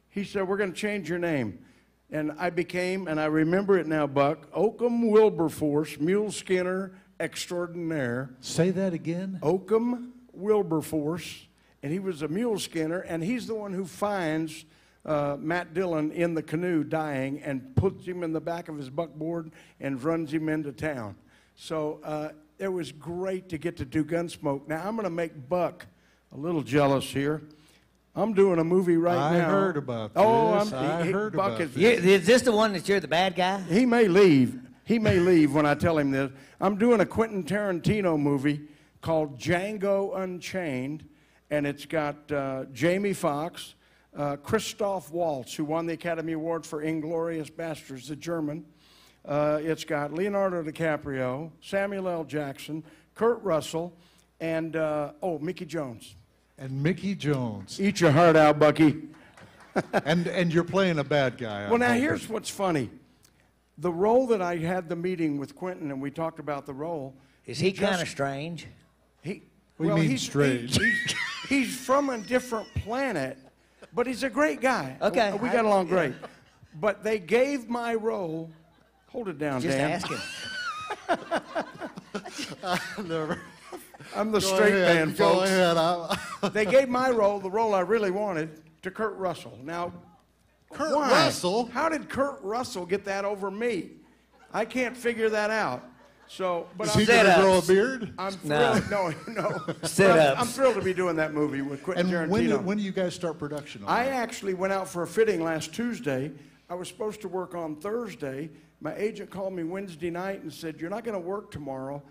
Speaker 5: He said, we're going to change your name. And I became, and I remember it now, Buck, Oakham Wilberforce, Mule Skinner Extraordinaire.
Speaker 2: Say that again.
Speaker 5: Oakham Wilberforce, and he was a mule skinner, and he's the one who finds Matt Dillon in the canoe dying and puts him in the back of his buckboard and runs him into town. So it was great to get to do Gunsmoke. Now, I'm going to make Buck a little jealous here. I'm doing a movie right now.
Speaker 2: I heard about this.
Speaker 5: Oh,
Speaker 2: I heard
Speaker 5: Buck
Speaker 2: about
Speaker 5: is,
Speaker 2: this.
Speaker 3: Is this the one that you're the bad guy?
Speaker 5: He may leave. He may leave when I tell him this. I'm doing a Quentin Tarantino movie called Django Unchained, and it's got Jamie Foxx, Christoph Waltz, who won the Academy Award for Inglourious Basterds, the German. It's got Leonardo DiCaprio, Samuel L. Jackson, Kurt Russell, and, Mickey Jones.
Speaker 2: And Mickey Jones.
Speaker 5: Eat your heart out, Bucky.
Speaker 2: and you're playing a bad guy.
Speaker 5: Well, now here's what's funny. the role that I had the meeting with Quentin and we talked about the role.
Speaker 3: Is he kind of strange?
Speaker 2: What do you mean strange?
Speaker 5: He's from a different planet, but he's a great guy.
Speaker 3: Okay.
Speaker 5: We got along great. But they gave my role, hold it down,
Speaker 3: Just
Speaker 5: Dan.
Speaker 3: asking.
Speaker 5: I'm the straight man, folks.
Speaker 2: Go ahead.
Speaker 5: They gave my role, the role I really wanted, to Kurt Russell. Now,
Speaker 2: Kurt
Speaker 5: why?
Speaker 2: Russell?
Speaker 5: How did Kurt Russell get that over me? I can't figure that out. So, but
Speaker 2: Is he going to grow a beard?
Speaker 5: I'm thrilled. No.
Speaker 3: Sit-ups.
Speaker 5: I'm thrilled to be doing that movie with Quentin
Speaker 2: And
Speaker 5: Tarantino.
Speaker 2: when do you guys start production on
Speaker 5: I
Speaker 2: that?
Speaker 5: actually went out for a fitting last Tuesday. I was supposed to work on Thursday. My agent called me Wednesday night and said, "You're not going to work tomorrow.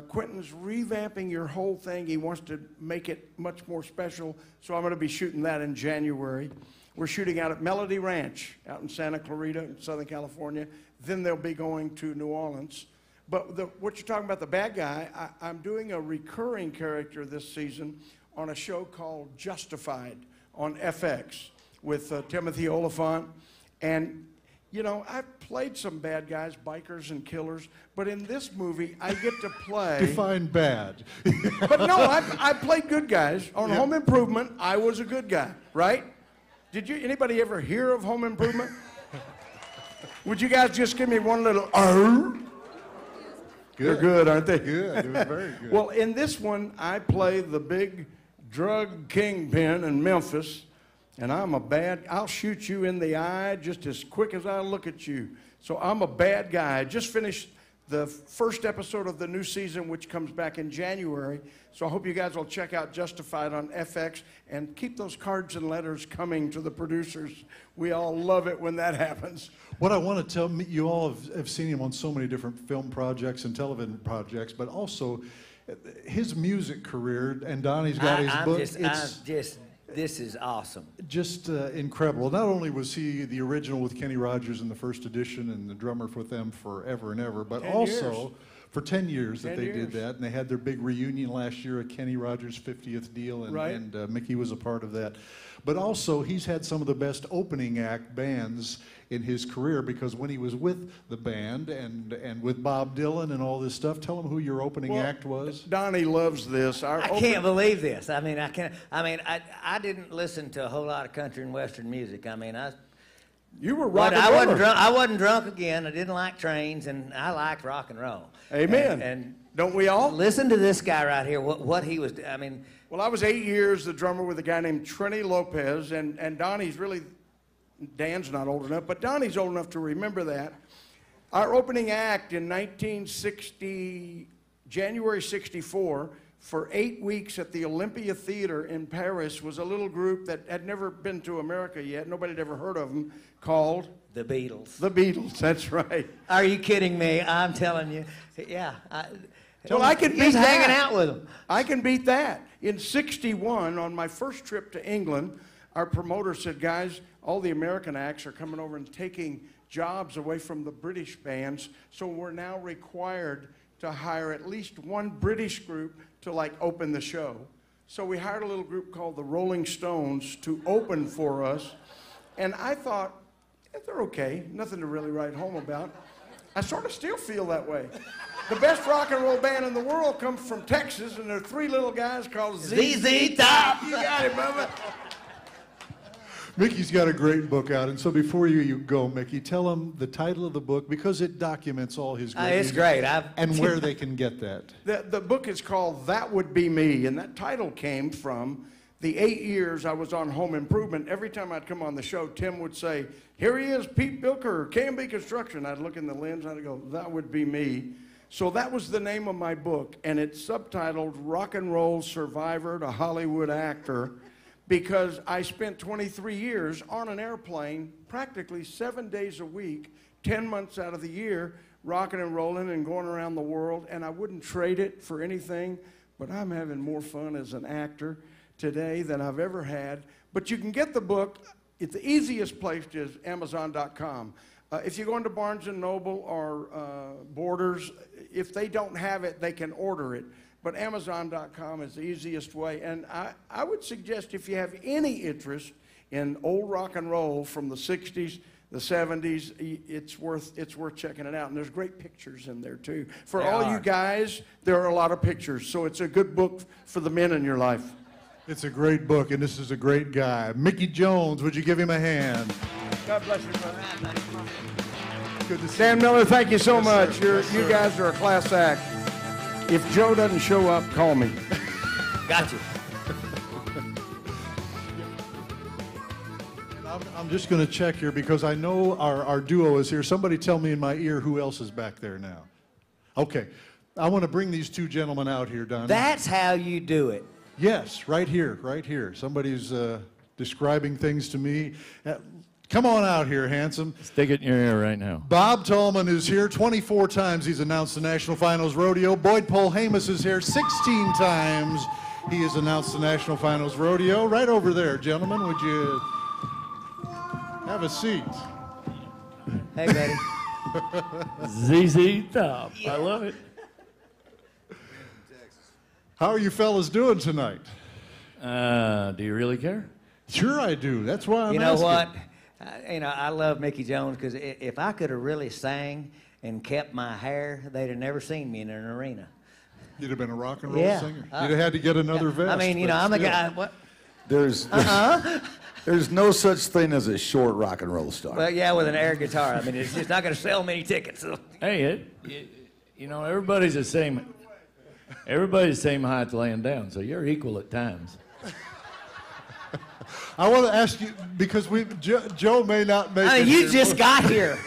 Speaker 5: Quentin's revamping your whole thing. He wants to make it much more special, so I'm going to be shooting that in January." We're shooting out at Melody Ranch out in Santa Clarita in Southern California. Then they'll be going to New Orleans. But what you're talking about, the bad guy, I'm doing a recurring character this season on a show called Justified on FX with Timothy Oliphant. And, you know, I've played some bad guys, bikers and killers, but in this movie, I get to play.
Speaker 2: Define bad.
Speaker 5: But no, I played good guys. On Home Improvement, I was a good guy, right? Did anybody ever hear of Home Improvement? Would you guys just give me one little Good. They're good, aren't they?
Speaker 2: Good. They're very good.
Speaker 5: Well, in this one, I play the big drug kingpin in Memphis, and I'll shoot you in the eye just as quick as I look at you. So I'm a bad guy. I just finished the first episode of the new season, which comes back in January. So I hope you guys will check out Justified on FX and keep those cards and letters coming to the producers. We all love it when that happens.
Speaker 2: What I want to tell you all have seen him on so many different film projects and television projects, but also his music career, and Donnie's got his book.
Speaker 3: This is awesome.
Speaker 2: Just incredible. Not only was he the original with Kenny Rogers in the first edition and the drummer with them forever and ever, but also for 10 years that they did that, and they had their big reunion last year at Kenny Rogers' 50th deal, and Mickey was a part of that. But also, he's had some of the best opening act bands in his career, because when he was with the band and with Bob Dylan and all this stuff, tell him who your opening act was.
Speaker 5: Donnie loves this.
Speaker 3: I can't believe this. I mean, I didn't listen to a whole lot of country and western music. I mean,
Speaker 5: you were rock and
Speaker 3: I
Speaker 5: roller.
Speaker 3: wasn't drunk. I wasn't drunk again. I didn't like trains, and I liked rock and roll.
Speaker 5: Amen.
Speaker 3: And
Speaker 5: don't we all?
Speaker 3: Listen to this guy right here. What he was. I mean.
Speaker 5: Well, I was 8 years the drummer with a guy named Trini Lopez, and Donnie's really. Dan's not old enough, but Donnie's old enough to remember that. Our opening act in January 64, for 8 weeks at the Olympia Theater in Paris, was a little group that had never been to America yet. Nobody had ever heard of them, called
Speaker 3: The Beatles.
Speaker 5: The Beatles, that's right.
Speaker 3: Are you kidding me? I'm telling you. Yeah.
Speaker 5: Well, I can beat
Speaker 3: Just
Speaker 5: that.
Speaker 3: hanging out with them.
Speaker 5: I can beat that. In 61, on my first trip to England, our promoter said, "Guys, all the American acts are coming over and taking jobs away from the British bands, so we're now required to hire at least one British group to open the show." So we hired a little group called the Rolling Stones to open for us, and I thought, they're okay, nothing to really write home about. I sort of still feel that way. The best rock and roll band in the world comes from Texas, and there are three little guys called
Speaker 3: ZZ Top.
Speaker 5: You got it, Bubba.
Speaker 2: Mickey's got a great book out, and so before you go, Mickey, tell them the title of the book, because it documents all his great
Speaker 3: It's
Speaker 2: music,
Speaker 3: great.
Speaker 2: and where they can get that.
Speaker 5: The book is called That Would Be Me, and that title came from the 8 years I was on Home Improvement. Every time I'd come on the show, Tim would say, "Here he is, Pete Bilker, K&B Construction." I'd look in the lens and I'd go, "That would be me." So that was the name of my book, and it's subtitled Rock and Roll Survivor to Hollywood Actor, because I spent 23 years on an airplane practically 7 days a week, 10 months out of the year, rocking and rolling and going around the world, and I wouldn't trade it for anything, but I'm having more fun as an actor today than I've ever had. But you can get the book. The easiest place is Amazon.com. If you go into Barnes & Noble or Borders, if they don't have it, they can order it. But Amazon.com is the easiest way. And I would suggest, if you have any interest in old rock and roll from the 60s, the 70s. It's worth checking it out. And there's great pictures in there, too. For
Speaker 3: There
Speaker 5: all
Speaker 3: are.
Speaker 5: you guys, there are a lot of pictures. So it's a good book for the men in your life.
Speaker 2: It's a great book, and this is a great guy. Mickey Jones, would you give him a hand?
Speaker 5: God bless you, brother.
Speaker 2: Good to see
Speaker 5: Dan
Speaker 2: you.
Speaker 5: Miller, thank you so
Speaker 2: Yes,
Speaker 5: much.
Speaker 2: sir. Yes,
Speaker 5: You
Speaker 2: sir.
Speaker 5: guys are a class act. If Joe doesn't show up, call me.
Speaker 3: Got you.
Speaker 2: I'm just going to check here because I know our duo is here. Somebody tell me in my ear who else is back there now. Okay. I want to bring these two gentlemen out here, Donnie.
Speaker 3: That's how you do it.
Speaker 2: Yes, right here, right here. Somebody's describing things to me. Come on out here, handsome.
Speaker 6: Stick it in your ear right now.
Speaker 2: Bob Tallman is here. 24 times he's announced the National Finals Rodeo. Boyd Polhamus is here. 16 times he has announced the National Finals Rodeo. Right over there, gentlemen. Would you have a seat?
Speaker 3: Hey, buddy.
Speaker 6: ZZ Top. I love it.
Speaker 2: How are you fellas doing tonight?
Speaker 6: Do you really care?
Speaker 2: Sure I do. That's why I'm
Speaker 3: You know
Speaker 2: asking.
Speaker 3: what? I love Mickey Jones because if I could have really sang and kept my hair, they'd have never seen me in an arena.
Speaker 2: You'd have been a rock and roll
Speaker 3: Yeah.
Speaker 2: singer. You'd have had to get another vest.
Speaker 3: I mean,
Speaker 2: but
Speaker 3: I'm a
Speaker 2: still.
Speaker 3: guy. What?
Speaker 7: There's no such thing as a short rock and roll star.
Speaker 3: Well, yeah, with an air guitar. I mean, it's just not going to sell many tickets. So.
Speaker 6: Hey, you know, everybody's the same. Everybody's the same height laying down, so you're equal at times.
Speaker 2: I want to ask you, because Joe may not make
Speaker 3: I mean,
Speaker 2: it
Speaker 3: you
Speaker 2: here.
Speaker 3: just got here.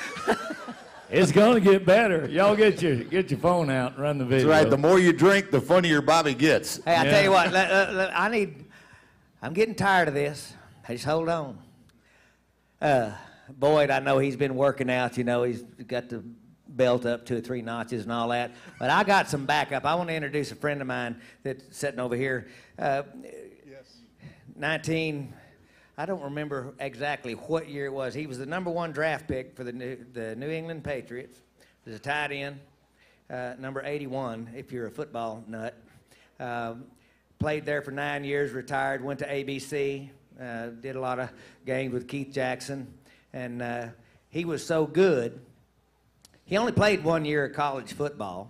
Speaker 6: It's gonna get better. Y'all get your phone out and run the
Speaker 7: That's
Speaker 6: video.
Speaker 7: right. The more you drink, the funnier Bobby gets.
Speaker 3: Hey, I
Speaker 6: Yeah.
Speaker 3: tell you what, I'm getting tired of this. Just hold on. Boyd, I know he's been working out, you know, he's got the belt up 2 or 3 notches and all that. But I got some backup. I want to introduce a friend of mine that's sitting over here. 19, I don't remember exactly what year it was. He was the #1 draft pick for the New England Patriots. He was a tight end, number 81, if you're a football nut. Played there for 9 years, retired, went to ABC, did a lot of games with Keith Jackson, and he was so good. He only played 1 year of college football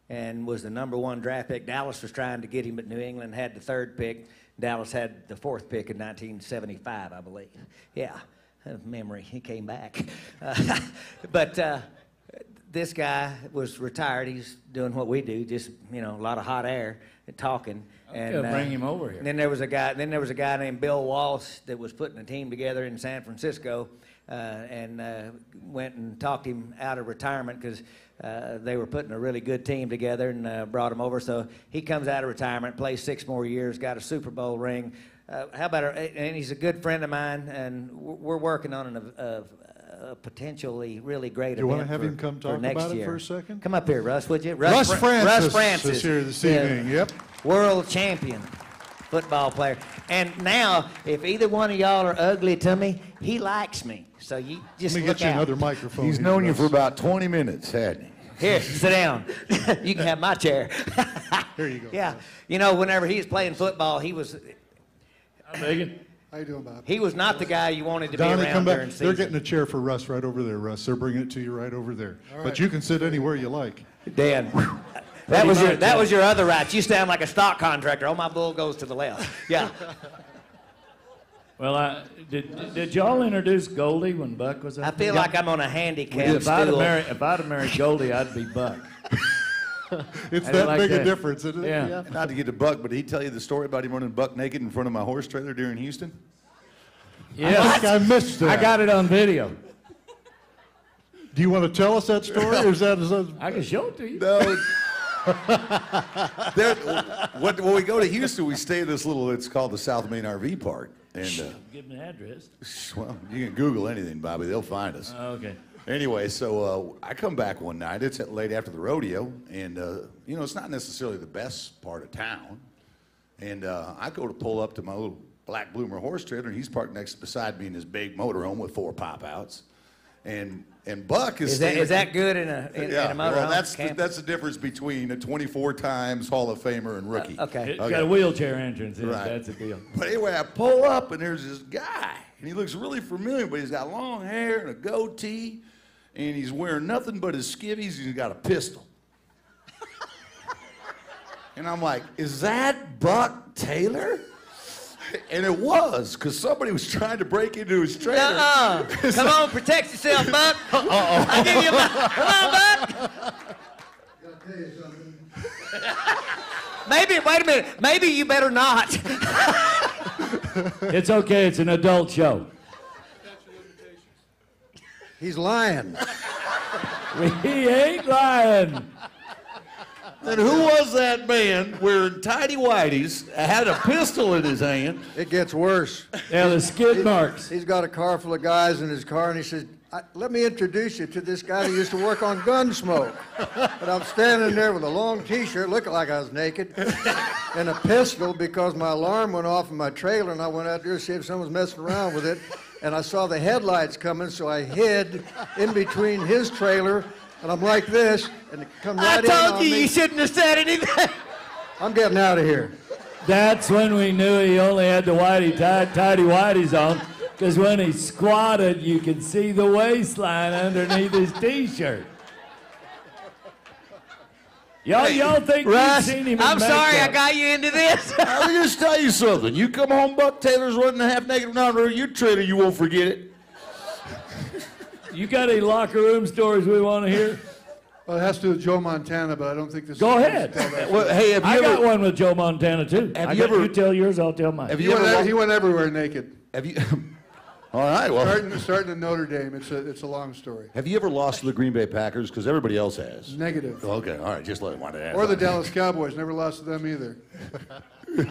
Speaker 3: and was the #1 draft pick. Dallas was trying to get him, but New England had the 3rd pick. Dallas had the 4th pick in 1975, I believe. Yeah, memory, he came back. But this guy was retired. He's doing what we do, just, you know, a lot of hot air and talking. And
Speaker 6: bring him over here.
Speaker 3: And then there was a guy named Bill Walsh that was putting a team together in San Francisco, and went and talked him out of retirement because they were putting a really good team together, and brought him over. So he comes out of retirement, plays 6 more years, got a Super Bowl ring. How about and he's a good friend of mine, and we're working on a potentially really great
Speaker 2: You want to
Speaker 3: event
Speaker 2: have
Speaker 3: for,
Speaker 2: him come
Speaker 3: for
Speaker 2: talk
Speaker 3: next
Speaker 2: about
Speaker 3: year.
Speaker 2: it for a second?
Speaker 3: Come up here, Russ, would you?
Speaker 2: Russ Francis
Speaker 3: Francis
Speaker 2: is here this
Speaker 3: the
Speaker 2: evening. Yep.
Speaker 3: World champion football player. And now, if either one of y'all are ugly to me, he likes me. So you just
Speaker 2: Let me
Speaker 3: look
Speaker 2: get you
Speaker 3: out.
Speaker 2: another microphone.
Speaker 7: He's
Speaker 2: here,
Speaker 7: known you
Speaker 2: Russ.
Speaker 7: for about 20 minutes, hasn't he?
Speaker 3: Here, sit down. You can have my chair.
Speaker 2: Here you go.
Speaker 3: Yeah. You know, whenever he was playing football, he was
Speaker 6: I'm Megan.
Speaker 2: How you doing, Bob?
Speaker 3: he was not the guy you wanted to
Speaker 2: Donnie,
Speaker 3: be around
Speaker 2: come back.
Speaker 3: during
Speaker 2: They're
Speaker 3: season.
Speaker 2: getting a chair for Russ right over there, Russ. They're bringing it to you right over there. But you can sit anywhere you like.
Speaker 3: Dan, that was your other right. You stand like a stock contractor. Oh, my bull goes to the left. Yeah.
Speaker 6: Well, did y'all introduce Goldie when Buck was up
Speaker 3: I feel
Speaker 6: there?
Speaker 3: like I'm on a handicap
Speaker 6: If I'd
Speaker 3: stool.
Speaker 6: have married Goldie, I'd be Buck.
Speaker 2: It's
Speaker 6: I didn't
Speaker 2: that
Speaker 6: like
Speaker 2: big a
Speaker 6: that.
Speaker 2: difference, isn't it?
Speaker 6: Yeah.
Speaker 7: Not to get to Buck, but did he tell you the story about him running buck naked in front of my horse trailer during Houston?
Speaker 2: I think I missed that.
Speaker 6: I got it on video.
Speaker 2: Do you want to tell us that story, or is that?
Speaker 6: I can show it to you.
Speaker 7: No. When we go to Houston, we stay at this little, it's called the South Main RV Park. And,
Speaker 6: Give me the address.
Speaker 7: well, you can Google anything, Bobby. They'll find us.
Speaker 6: Okay.
Speaker 7: Anyway, so I come back one night. It's late after the rodeo, and you know, it's not necessarily the best part of town. And I go to pull up to my little black bloomer horse trailer, and he's parked beside me in his big motorhome with 4 pop-outs. And Buck is
Speaker 3: Is that good in a
Speaker 7: yeah,
Speaker 3: motorhome?
Speaker 7: well, that's
Speaker 3: camp?
Speaker 7: the difference between a 24 times Hall of Famer and rookie.
Speaker 3: Okay.
Speaker 6: It's got a wheelchair entrance in it.
Speaker 7: Right.
Speaker 6: That's a deal.
Speaker 7: But anyway, I pull up and there's this guy, And he looks really familiar, but he's got long hair and a goatee, and he's wearing nothing but his skivvies, and he's got a pistol. And I'm like, is that Buck Taylor? And it was, because somebody was trying to break into his trailer.
Speaker 3: Come on, protect yourself, Buck. I'll give you come on, Buck.
Speaker 4: Gotta tell you something.
Speaker 3: Maybe, wait a minute. Maybe you better not.
Speaker 6: It's okay. It's an adult show.
Speaker 4: He's lying.
Speaker 6: He ain't lying.
Speaker 7: Then who was that man wearing tidy whities, had a pistol in his hand?
Speaker 4: It gets worse.
Speaker 6: Yeah, the skid marks.
Speaker 4: He's got a car full of guys in his car, and he says, let me introduce you to this guy who used to work on Gunsmoke. And I'm standing there with a long T-shirt, looking like I was naked, and a pistol because my alarm went off in my trailer, and I went out there to see if someone was messing around with it. And I saw the headlights coming, so I hid in between his trailer, and I'm like this, and it come right in on me.
Speaker 3: I told you shouldn't have said anything.
Speaker 4: I'm getting out of here.
Speaker 6: That's when we knew he only had the tidy whities on, because when he squatted, you could see the waistline underneath his T-shirt. Y'all think
Speaker 3: Russ,
Speaker 6: you've seen him in
Speaker 3: I'm sorry I
Speaker 6: makeup.
Speaker 3: got you into this.
Speaker 7: Let me just tell you something. You come home, Buck Taylor's running half naked around your trailer, you won't forget it.
Speaker 6: You got any locker room stories we want to hear?
Speaker 2: Well, it has to do with Joe Montana, but I don't think this
Speaker 6: Go ahead.
Speaker 7: Well, hey, have you
Speaker 6: I
Speaker 7: ever,
Speaker 6: got one with Joe Montana, too.
Speaker 7: you
Speaker 6: tell yours, I'll tell mine.
Speaker 7: have you ever,
Speaker 2: He went everywhere naked.
Speaker 7: have you, all right, well,
Speaker 2: Starting in Notre Dame, it's a long story.
Speaker 7: have you ever lost to the Green Bay Packers? Because everybody else has.
Speaker 2: Negative.
Speaker 7: Okay, all right, just let me want to ask.
Speaker 2: Or the Dallas Cowboys, never lost to them either.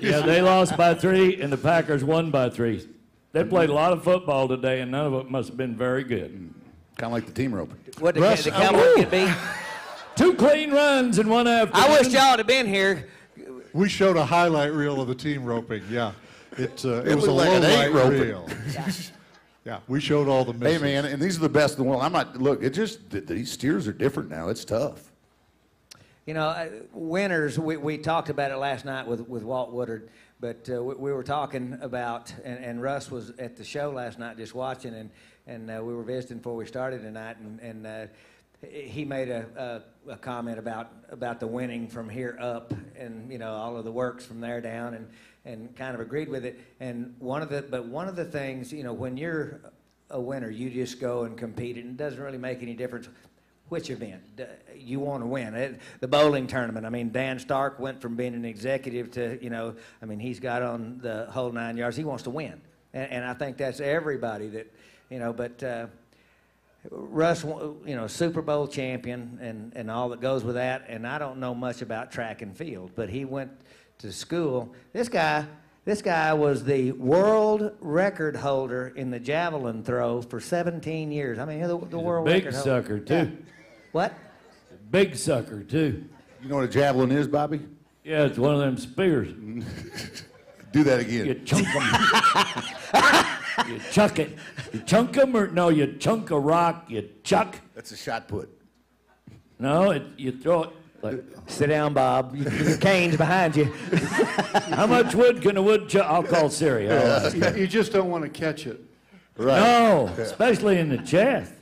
Speaker 6: Yeah, they lost by 3, and the Packers won by 3. They played a lot of football today, and none of it must have been very good.
Speaker 7: Kind of like the team rope.
Speaker 3: What the Cowboys could be.
Speaker 6: 2 clean runs in one afternoon.
Speaker 3: I wish y'all had been here.
Speaker 2: We showed a highlight reel of the team roping, yeah. It was a
Speaker 7: looked like an
Speaker 2: low
Speaker 7: eight
Speaker 2: light
Speaker 7: roping.
Speaker 2: reel. Yeah, we showed all the misses.
Speaker 7: Hey, man, and these are the best in the world. I'm not, look, it just, these steers are different now. It's tough.
Speaker 3: You know, winners, we talked about it last night with Walt Woodard, but we were talking about, and Russ was at the show last night just watching, and we were visiting before we started tonight, and he made a comment about the winning from here up, and, you know, all of the works from there down, and kind of agreed with it. And one of the things, you know, when you're a winner, you just go and compete, and it doesn't really make any difference which event you want to win. The bowling tournament, I mean, Dan Stark went from being an executive to, you know, I mean, he's got on the whole 9 yards. He wants to win. And I think that's everybody that, you know, but Russ, you know, Super Bowl champion and all that goes with that. And I don't know much about track and field, but he went to school. This guy was the world record holder in the javelin throw for 17 years. I mean, the world
Speaker 6: Big
Speaker 3: record holder.
Speaker 6: sucker, too.
Speaker 3: Yeah. What?
Speaker 6: Big sucker, too.
Speaker 7: You know what a javelin is, Bobby?
Speaker 6: Yeah, it's one of them spears.
Speaker 7: Do that again.
Speaker 6: You chunk them. You chuck it. You chunk them, or no, you chunk a rock, you chuck.
Speaker 7: That's a shot put.
Speaker 6: No, you throw it. Like,
Speaker 3: Sit down, Bob. Your cane's behind you.
Speaker 6: how much wood can a woodchuck? I'll call Siri.
Speaker 2: You just don't want to catch it.
Speaker 7: Right.
Speaker 6: No, especially in the chest.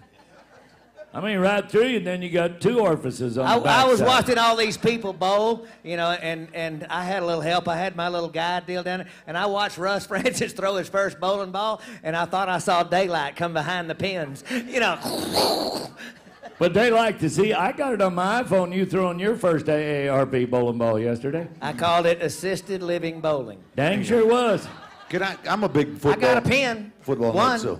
Speaker 6: I mean, right through you, and then you got 2 orifices on the back
Speaker 3: I was
Speaker 6: side.
Speaker 3: watching all these people bowl, you know, and I had a little help. I had my little guide deal down there, and I watched Russ Francis throw his first bowling ball, and I thought I saw daylight come behind the pins, you know.
Speaker 6: But they like to see. I got it on my iPhone. You throwing your first AARP bowling ball yesterday.
Speaker 3: I called it assisted living bowling.
Speaker 6: Dang sure was.
Speaker 7: I'm a big football.
Speaker 3: I got a pin.
Speaker 7: Football
Speaker 3: One.
Speaker 7: nut,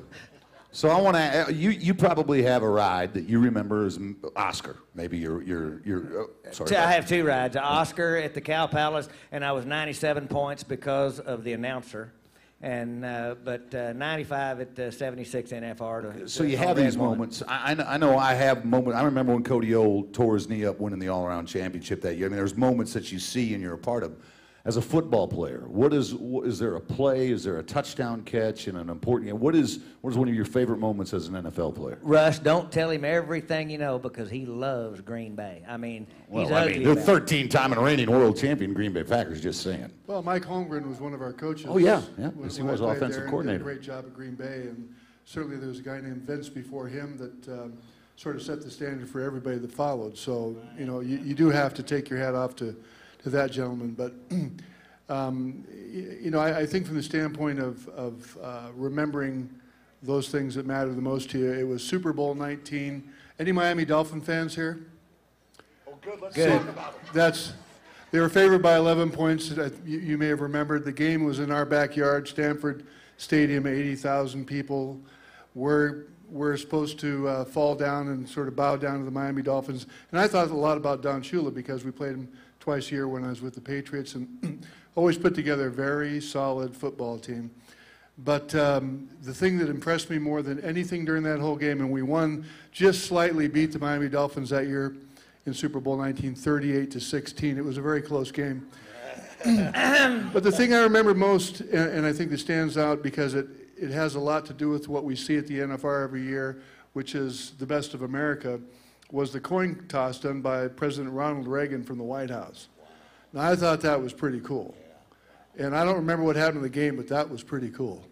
Speaker 7: so I want to. You probably have a ride that you remember as Oscar. Maybe sorry.
Speaker 3: I have 2 rides. Oscar at the Cow Palace, and I was 97 points because of the announcer. And but 95 at 76 NFR.
Speaker 7: So you have these moments. I know I have moments. I remember when Cody Old tore his knee up winning the all-around championship that year. I mean, there's moments that you see and you're a part of. as a football player, is there a play, is there a touchdown catch in an important game? What is one of your favorite moments as an NFL player?
Speaker 3: Russ, don't tell him everything you know because he loves Green Bay. I mean, he's ugly
Speaker 7: they're
Speaker 3: about it.
Speaker 7: 13-time and reigning world champion Green Bay Packers, just saying.
Speaker 4: Well, Mike Holmgren was one of our coaches.
Speaker 7: Oh, yeah. He
Speaker 4: when
Speaker 7: was
Speaker 4: I played
Speaker 7: offensive
Speaker 4: there,
Speaker 7: coordinator.
Speaker 4: Did a great job at Green Bay, and certainly there was a guy named Vince before him that sort of set the standard for everybody that followed. So, you know, you do have to take your hat off to that gentleman. But, you know, I think from the standpoint of remembering those things that matter the most to you, it was Super Bowl 19. Any Miami Dolphin fans here?
Speaker 7: Oh, good. Let's
Speaker 3: Good.
Speaker 7: talk about it.
Speaker 4: They were favored by 11 points. You may have remembered the game was in our backyard, Stanford Stadium, 80,000 people. We're supposed to fall down and sort of bow down to the Miami Dolphins. And I thought a lot about Don Shula because we played him twice a year when I was with the Patriots and always put together a very solid football team. But the thing that impressed me more than anything during that whole game, and we won, just slightly beat the Miami Dolphins that year in Super Bowl 19, 38-16. It was a very close game. But the thing I remember most, and I think that stands out because it has a lot to do with what we see at the NFR every year, which is the best of America, was the coin toss done by President Ronald Reagan from the White House. Now, I thought that was pretty cool. And I don't remember what happened in the game, but that was pretty cool.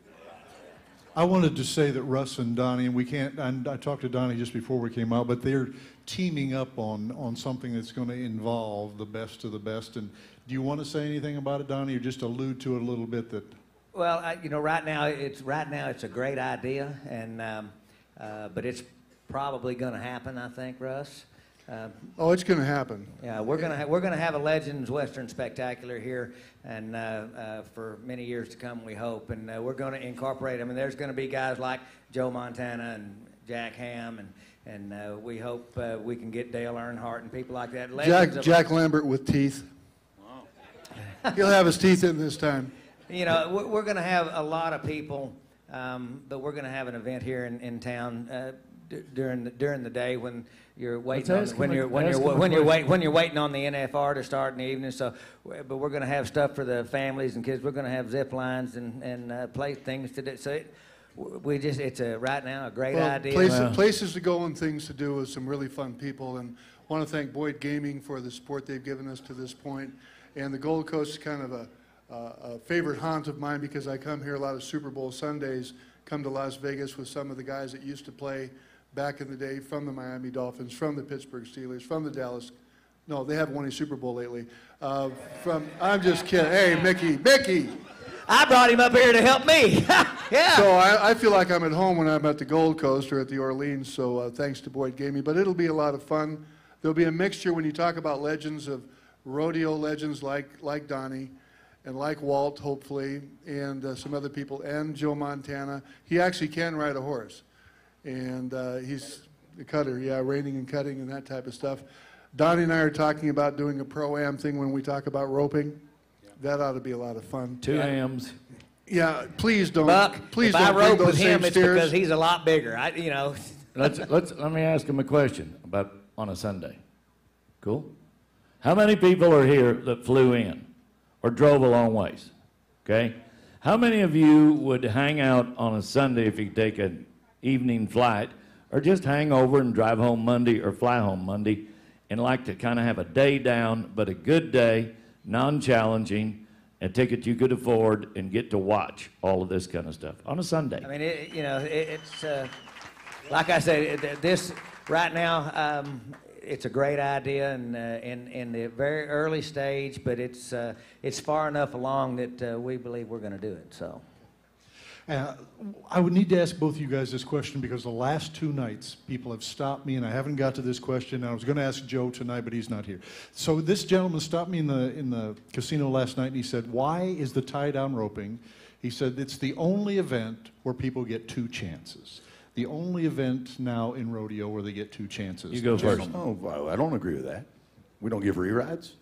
Speaker 2: I wanted to say that Russ and Donnie, and I talked to Donnie just before we came out, but they're teaming up on something that's going to involve the best of the best. And do you want to say anything about it, Donnie, or just allude to it a little bit? That
Speaker 3: Well, you know, right now it's a great idea, and but it's probably going to happen, I think, Russ.
Speaker 4: Oh, it's going to happen.
Speaker 3: Yeah, we're gonna have a Legends Western Spectacular here, and for many years to come, we hope. And we're going to incorporate. I mean, there's going to be guys like Joe Montana and Jack Ham, and we hope we can get Dale Earnhardt and people like that.
Speaker 4: Jack Lambert with teeth. Wow. He'll have his teeth in this time.
Speaker 3: You know, we're going to have a lot of people, but we're going to have an event here in town during the day when you're waiting when you're waiting on the NFR to start in the evening. So, but we're going to have stuff for the families and kids. We're going to have zip lines and play things to do. So it's right now a great idea.
Speaker 4: Places to go and things to do with some really fun people, and want to thank Boyd Gaming for the support they've given us to this point. And the Gold Coast is kind of a favorite haunt of mine because I come here a lot of Super Bowl Sundays, come to Las Vegas with some of the guys that used to play back in the day from the Miami Dolphins, from the Pittsburgh Steelers, from the Dallas. No, they haven't won a Super Bowl lately. I'm just kidding. Hey, Mickey.
Speaker 3: I brought him up here to help me. Yeah.
Speaker 4: So I feel like I'm at home when I'm at the Gold Coast or at the Orleans, so thanks to Boyd Gaming. But it'll be a lot of fun. There'll be a mixture when you talk about legends of rodeo legends like Donnie and like Walt, hopefully, and some other people, and Joe Montana. He actually can ride a horse. And he's the cutter, reining and cutting and that type of stuff. Donnie and I are talking about doing a pro-am thing when we talk about roping. Yeah. That ought to be a lot of fun.
Speaker 6: 2 AMs.
Speaker 4: Yeah, please don't.
Speaker 3: Buck,
Speaker 4: please
Speaker 3: if
Speaker 4: don't
Speaker 3: I rope
Speaker 4: bring
Speaker 3: with
Speaker 4: those
Speaker 3: him,
Speaker 4: same
Speaker 3: it's
Speaker 4: steers.
Speaker 3: because he's a lot bigger.
Speaker 6: Let me ask him a question about on a Sunday. Cool? How many people are here that flew in or drove a long ways? Okay? How many of you would hang out on a Sunday if you take an evening flight, or just hang over and drive home Monday or fly home Monday and like to kind of have a day down, but a good day, non-challenging, a ticket you could afford, and get to watch all of this kind of stuff on a Sunday?
Speaker 3: I mean, it's like I said, this right now, it's a great idea and in the very early stage, but it's far enough along that we believe we're going to do it. So.
Speaker 2: I would need to ask both of you guys this question because the last 2 nights people have stopped me and I haven't got to this question. I was going to ask Joe tonight, but he's not here. So this gentleman stopped me in the casino last night and he said, "Why is the tie-down roping?" He said, "It's the only event where people get 2 chances. The only event now in rodeo where they get 2 chances."
Speaker 6: You go first.
Speaker 7: Oh, I don't agree with that. We don't give re-rides.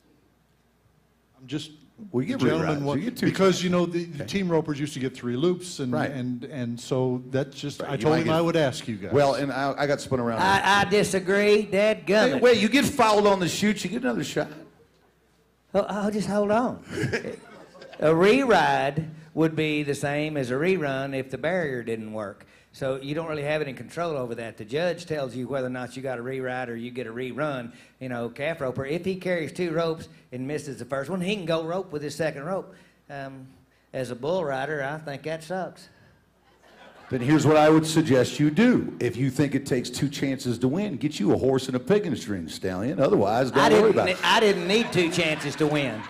Speaker 2: I'm just.
Speaker 7: We give
Speaker 2: gentlemen,
Speaker 7: re-rides. You get 2
Speaker 2: because you know the team ropers used to get 3 loops, and
Speaker 7: Right.
Speaker 2: and so that's just.
Speaker 7: Right,
Speaker 2: I
Speaker 7: you
Speaker 2: told
Speaker 7: might
Speaker 2: him
Speaker 7: get-
Speaker 2: I would ask you guys.
Speaker 7: Well, and I got spun around.
Speaker 3: I disagree,
Speaker 7: Hey,
Speaker 3: dadgummit.
Speaker 7: wait, you get fouled on the chute, you get another shot.
Speaker 3: Oh, just hold on. A re-ride would be the same as a rerun if the barrier didn't work. So you don't really have any control over that. The judge tells you whether or not you got a re-ride or you get a rerun. You know, calf roper, if he carries 2 ropes and misses the first one, he can go rope with his second rope. As a bull rider, I think that sucks.
Speaker 7: Then here's what I would suggest you do. If you think it takes 2 chances to win, get you a horse and a pig in a string, stallion. Otherwise, don't worry about it.
Speaker 3: I didn't need 2 chances to win.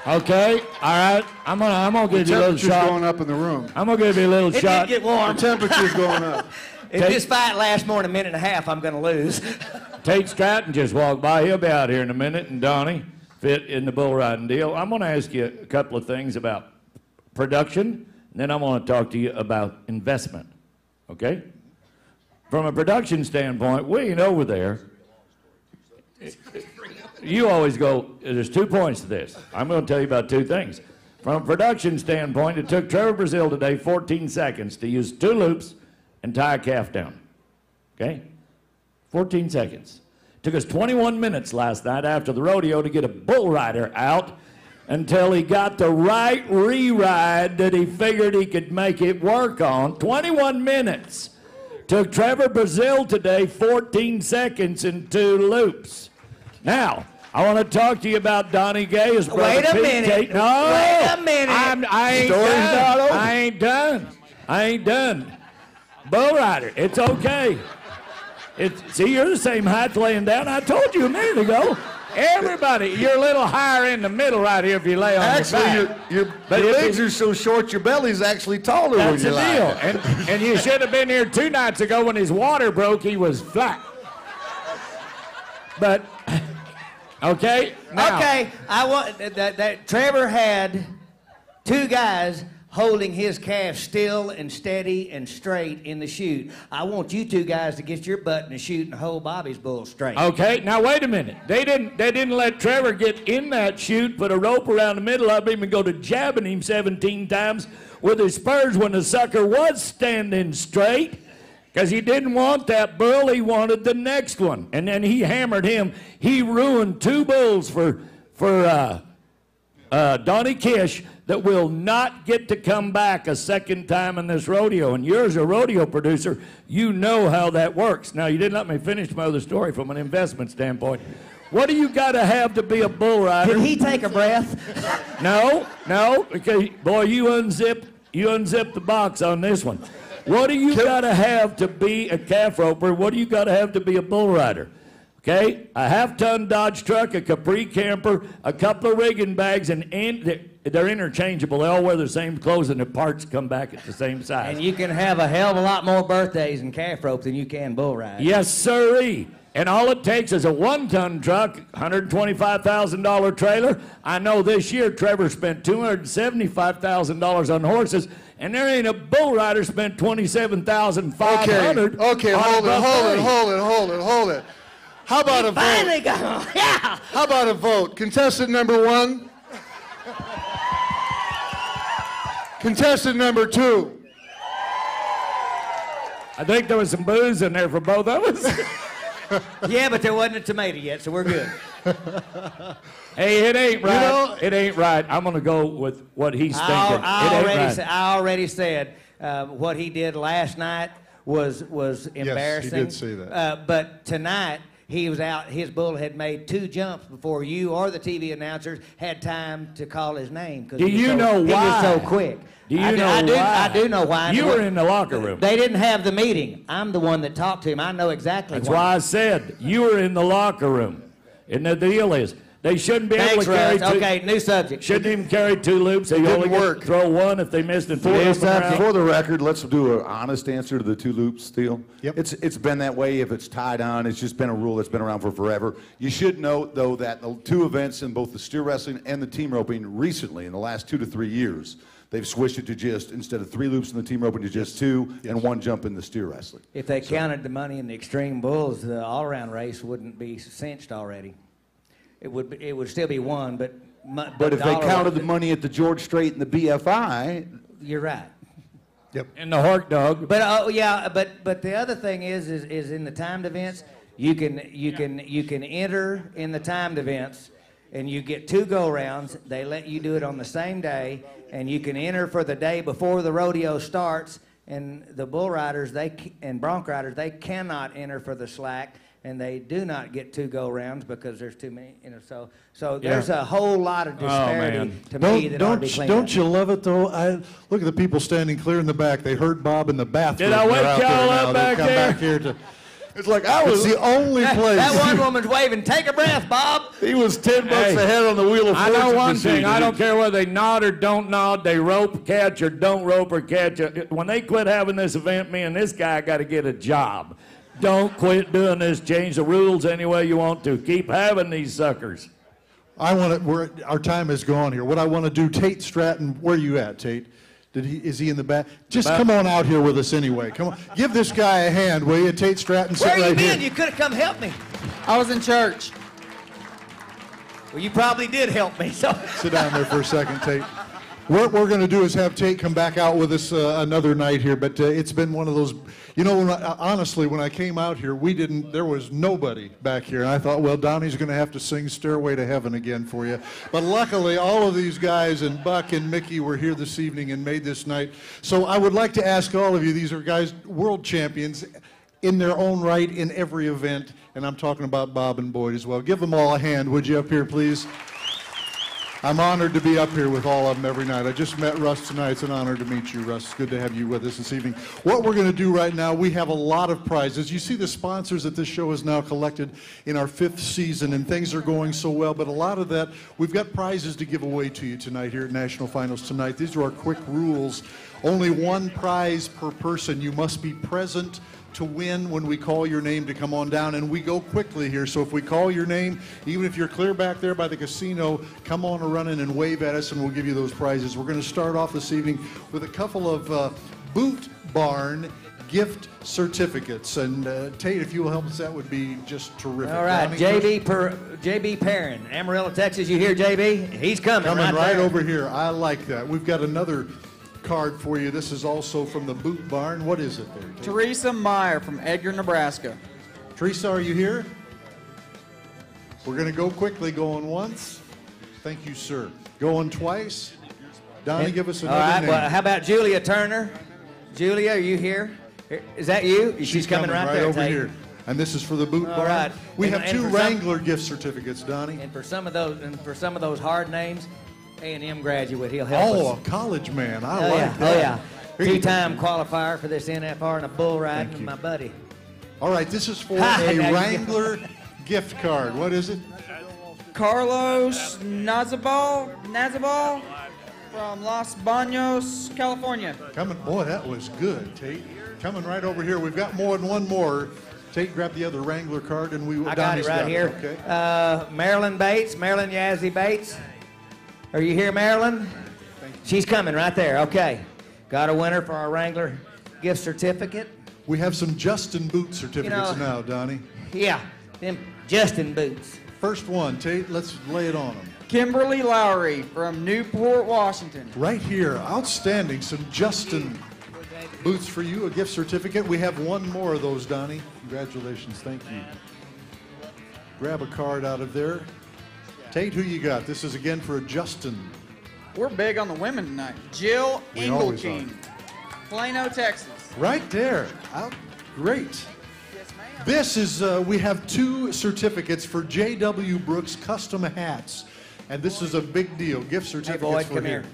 Speaker 6: Okay, all right. I'm gonna give you a little shot.
Speaker 2: Going up in the room.
Speaker 6: I'm gonna give you a little shot.
Speaker 3: It did get warm.
Speaker 2: The temperature's going up.
Speaker 3: If this fight lasts more than a minute and a half, I'm going to lose.
Speaker 6: Tate Stratton just walked by. He'll be out here in a minute, and Donnie fit in the bull riding deal. I'm going to ask you a couple of things about production, and then I'm going to talk to you about investment. Okay? From a production standpoint, we ain't over there. You always go, there's 2 points to this. I'm going to tell you about 2 things. From a production standpoint, it took Trevor Brazil today 14 seconds to use 2 loops and tie a calf down. Okay? 14 seconds. Took us 21 minutes last night after the rodeo to get a bull rider out until he got the right re-ride that he figured he could make it work on. 21 minutes. Took Trevor Brazil today 14 seconds and 2 loops. Now, I want to talk to you about Donnie Gay, his brother.
Speaker 3: Wait a minute.
Speaker 6: No.
Speaker 3: Wait a minute.
Speaker 6: I ain't done. I ain't done. Bull rider, it's okay. See, you're the same height laying down. I told you a minute ago. Everybody, you're a little higher in the middle right here if you lay on your back.
Speaker 7: Your legs are so short, your belly's actually taller when
Speaker 6: That's
Speaker 7: you
Speaker 6: the
Speaker 7: lie.
Speaker 6: deal. And you should have been here 2 nights ago when his water broke. He was flat. But, okay. Now,
Speaker 3: Okay, I want that Trevor had 2 guys holding his calf still and steady and straight in the chute. I want you 2 guys to get your butt in the chute and hold Bobby's bull straight.
Speaker 6: Okay, now wait a minute. They didn't let Trevor get in that chute, put a rope around the middle of him and go to jabbing him 17 times with his spurs when the sucker was standing straight. Because he didn't want that bull, he wanted the next one. And then he hammered him. He ruined 2 bulls for Donnie Kish that will not get to come back a second time in this rodeo. And you're as a rodeo producer, you know how that works. Now, you didn't let me finish my other story from an investment standpoint. What do you got to have to be a bull rider?
Speaker 3: Did he take a breath?
Speaker 6: No, because, boy, you unzip the box on this one. What do you got to have to be a calf roper? What do you got to have to be a bull rider? Okay, a half-ton Dodge truck, a Capri camper, a couple of rigging bags, and they're interchangeable. They all wear the same clothes, and the parts come back at the same size.
Speaker 3: And you can have a hell of a lot more birthdays in calf rope than you can bull ride.
Speaker 6: Yes, sirree. And all it takes is a 1-ton truck, $125,000 trailer. I know this year Trevor spent $275,000 on horses, and there ain't a bull rider spent $27,500.
Speaker 2: Okay, hold it. How about a vote?
Speaker 3: Yeah.
Speaker 2: How about a vote? Contestant number 1. Contestant number 2.
Speaker 6: I think there was some booze in there for both of us.
Speaker 3: Yeah, but there wasn't a tomato yet, so we're good.
Speaker 6: Hey, it ain't right. It ain't right. I'm going to go with what he's thinking.
Speaker 3: I already said what he did last night was embarrassing.
Speaker 2: Yes, he did say that.
Speaker 3: But tonight, he was out. His bull had made 2 jumps before you or the TV announcers had time to call his name.
Speaker 6: Do you know why?
Speaker 3: He was so quick.
Speaker 6: Do you know why?
Speaker 3: I do know why.
Speaker 6: You were in the locker room.
Speaker 3: They didn't have the meeting. I'm the one that talked to him. I know exactly
Speaker 6: That's
Speaker 3: why.
Speaker 6: why I said you were in the locker room. And the deal is, they shouldn't be able to carry
Speaker 3: Russ.
Speaker 6: 2.
Speaker 3: Okay, new subject.
Speaker 6: Shouldn't even carry 2 loops. They only get to throw 1 if they missed it.
Speaker 7: For the record, let's do an honest answer to the 2 loops deal.
Speaker 2: Yep.
Speaker 7: It's been that way. If it's tied on, it's just been a rule that's been around for forever. You should note, though, that the 2 events in both the steer wrestling and the team roping recently, in the last 2 to 3 years, they've switched it to just, instead of 3 loops in the team roping, to just 2 and 1 jump in the steer wrestling.
Speaker 3: If they counted the money in the Extreme Bulls, the all-around race wouldn't be cinched already. It would still be 1, but
Speaker 7: if they counted the money at the George Strait and the BFI,
Speaker 3: you're right.
Speaker 2: Yep.
Speaker 6: And the Hork Dog.
Speaker 3: But but the other thing is in the timed events, You can enter in the timed events, and you get 2 go-rounds. They let you do it on the same day, and you can enter for the day before the rodeo starts. And the bull riders and bronc riders, they cannot enter for the slack, and they do not get 2 go-rounds because there's too many. So there's a whole lot of disparity to me that ought to be cleaned up.
Speaker 2: Don't you love it though? Look at the people standing clear in the back. They heard Bob in the bathroom.
Speaker 6: Did I wake y'all up back
Speaker 2: come
Speaker 6: there?
Speaker 2: back here to. It's like it's the only place.
Speaker 3: That one woman's waving. Take a breath, Bob.
Speaker 7: He was $10 ahead on the wheel of
Speaker 6: I
Speaker 7: fortune.
Speaker 6: know one
Speaker 7: this evening.
Speaker 6: thing. I don't care whether they nod or don't nod, they rope catch or don't rope or catch. When they quit having this event, me and this guy got to get a job. Don't quit doing this. Change the rules any way you want to. Keep having these suckers.
Speaker 2: Our time is gone here. What I want to do, Tate Stratton, where are you at, Tate? Is he in the back? Just come on out here with us anyway. Come on, give this guy a hand, will you? Tate Stratton, sit
Speaker 3: Where you
Speaker 2: right
Speaker 3: been?
Speaker 2: here.
Speaker 3: You could have come help me.
Speaker 8: I was in church.
Speaker 3: Well, you probably did help me. So
Speaker 2: Sit down there for a second, Tate. What we're going to do is have Tate come back out with us another night here, but it's been one of those, honestly, when I came out here, there was nobody back here, and I thought, well, Donnie's going to have to sing Stairway to Heaven again for you. But luckily, all of these guys, and Buck and Mickey, were here this evening and made this night. So I would like to ask all of you, these are guys, world champions in their own right in every event, and I'm talking about Bob and Boyd as well. Give them all a hand, would you, up here, please? I'm honored to be up here with all of them every night. I just met Russ tonight. It's an honor to meet you, Russ. It's good to have you with us this evening. What we're going to do right now, we have a lot of prizes. You see the sponsors that this show has now collected in our 5th season, and things are going so well, but a lot of that, we've got prizes to give away to you tonight here at National Finals tonight. These are our quick rules. Only 1 prize per person. You must be present to win when we call your name to come on down, and we go quickly here. So if we call your name, even if you're clear back there by the casino, come on and run in and wave at us, and we'll give you those prizes. We're going to start off this evening with a couple of Boot Barn gift certificates, and Tate, if you will help us, that would be just terrific.
Speaker 3: All right, JB Perrin, Amarillo, Texas. You hear JB? He's coming
Speaker 2: right over here. I like that. We've got another card for you. This is also from the Boot Barn. What is it there, Tate?
Speaker 8: Teresa Meyer from Edgar, Nebraska.
Speaker 2: Teresa, are you here? We're going to go quickly. Going once. Thank you, sir. Going twice. Donnie, give us another name.
Speaker 3: Well, how about Julia Turner? Julia, are you here? Is that you? She's coming right there,
Speaker 2: over
Speaker 3: Tate.
Speaker 2: here. And this is for the Boot Barn.
Speaker 3: All right.
Speaker 2: We have 2 Wrangler gift certificates, Donnie.
Speaker 3: And for some of those hard names, A&M graduate, he'll help us.
Speaker 2: Oh, a college man. I like that.
Speaker 3: Oh, yeah. 2-time qualifier for this NFR and a bull riding with my buddy.
Speaker 2: All right, this is for a Wrangler gift card. What is it?
Speaker 8: Carlos Nazabal from Los Baños, California.
Speaker 2: Boy, that was good, Tate. Coming right over here. We've got more than one more. Tate, grab the other Wrangler card, and
Speaker 3: I got it right here. Okay. Marilyn Yazzie Bates. Are you here, Marilyn? She's coming right there. Okay. Got a winner for our Wrangler gift certificate.
Speaker 2: We have some Justin boot certificates now, Donnie.
Speaker 3: Yeah, them Justin boots.
Speaker 2: First one, Tate, let's lay it on them.
Speaker 8: Kimberly Lowry from Newport, Washington.
Speaker 2: Right here, outstanding. Some Justin boots for you, a gift certificate. We have one more of those, Donnie. Congratulations, thank you. Grab a card out of there. Tate, who you got? This is again for a Justin.
Speaker 8: We're big on the women tonight. Jill Engelking, Plano, Texas.
Speaker 2: Right there. Great.
Speaker 8: Yes, ma'am.
Speaker 2: This is, we have 2 certificates for J.W. Brooks custom hats. And this is a big deal. Gift certificates
Speaker 3: Boyd,
Speaker 2: for
Speaker 3: come
Speaker 2: here.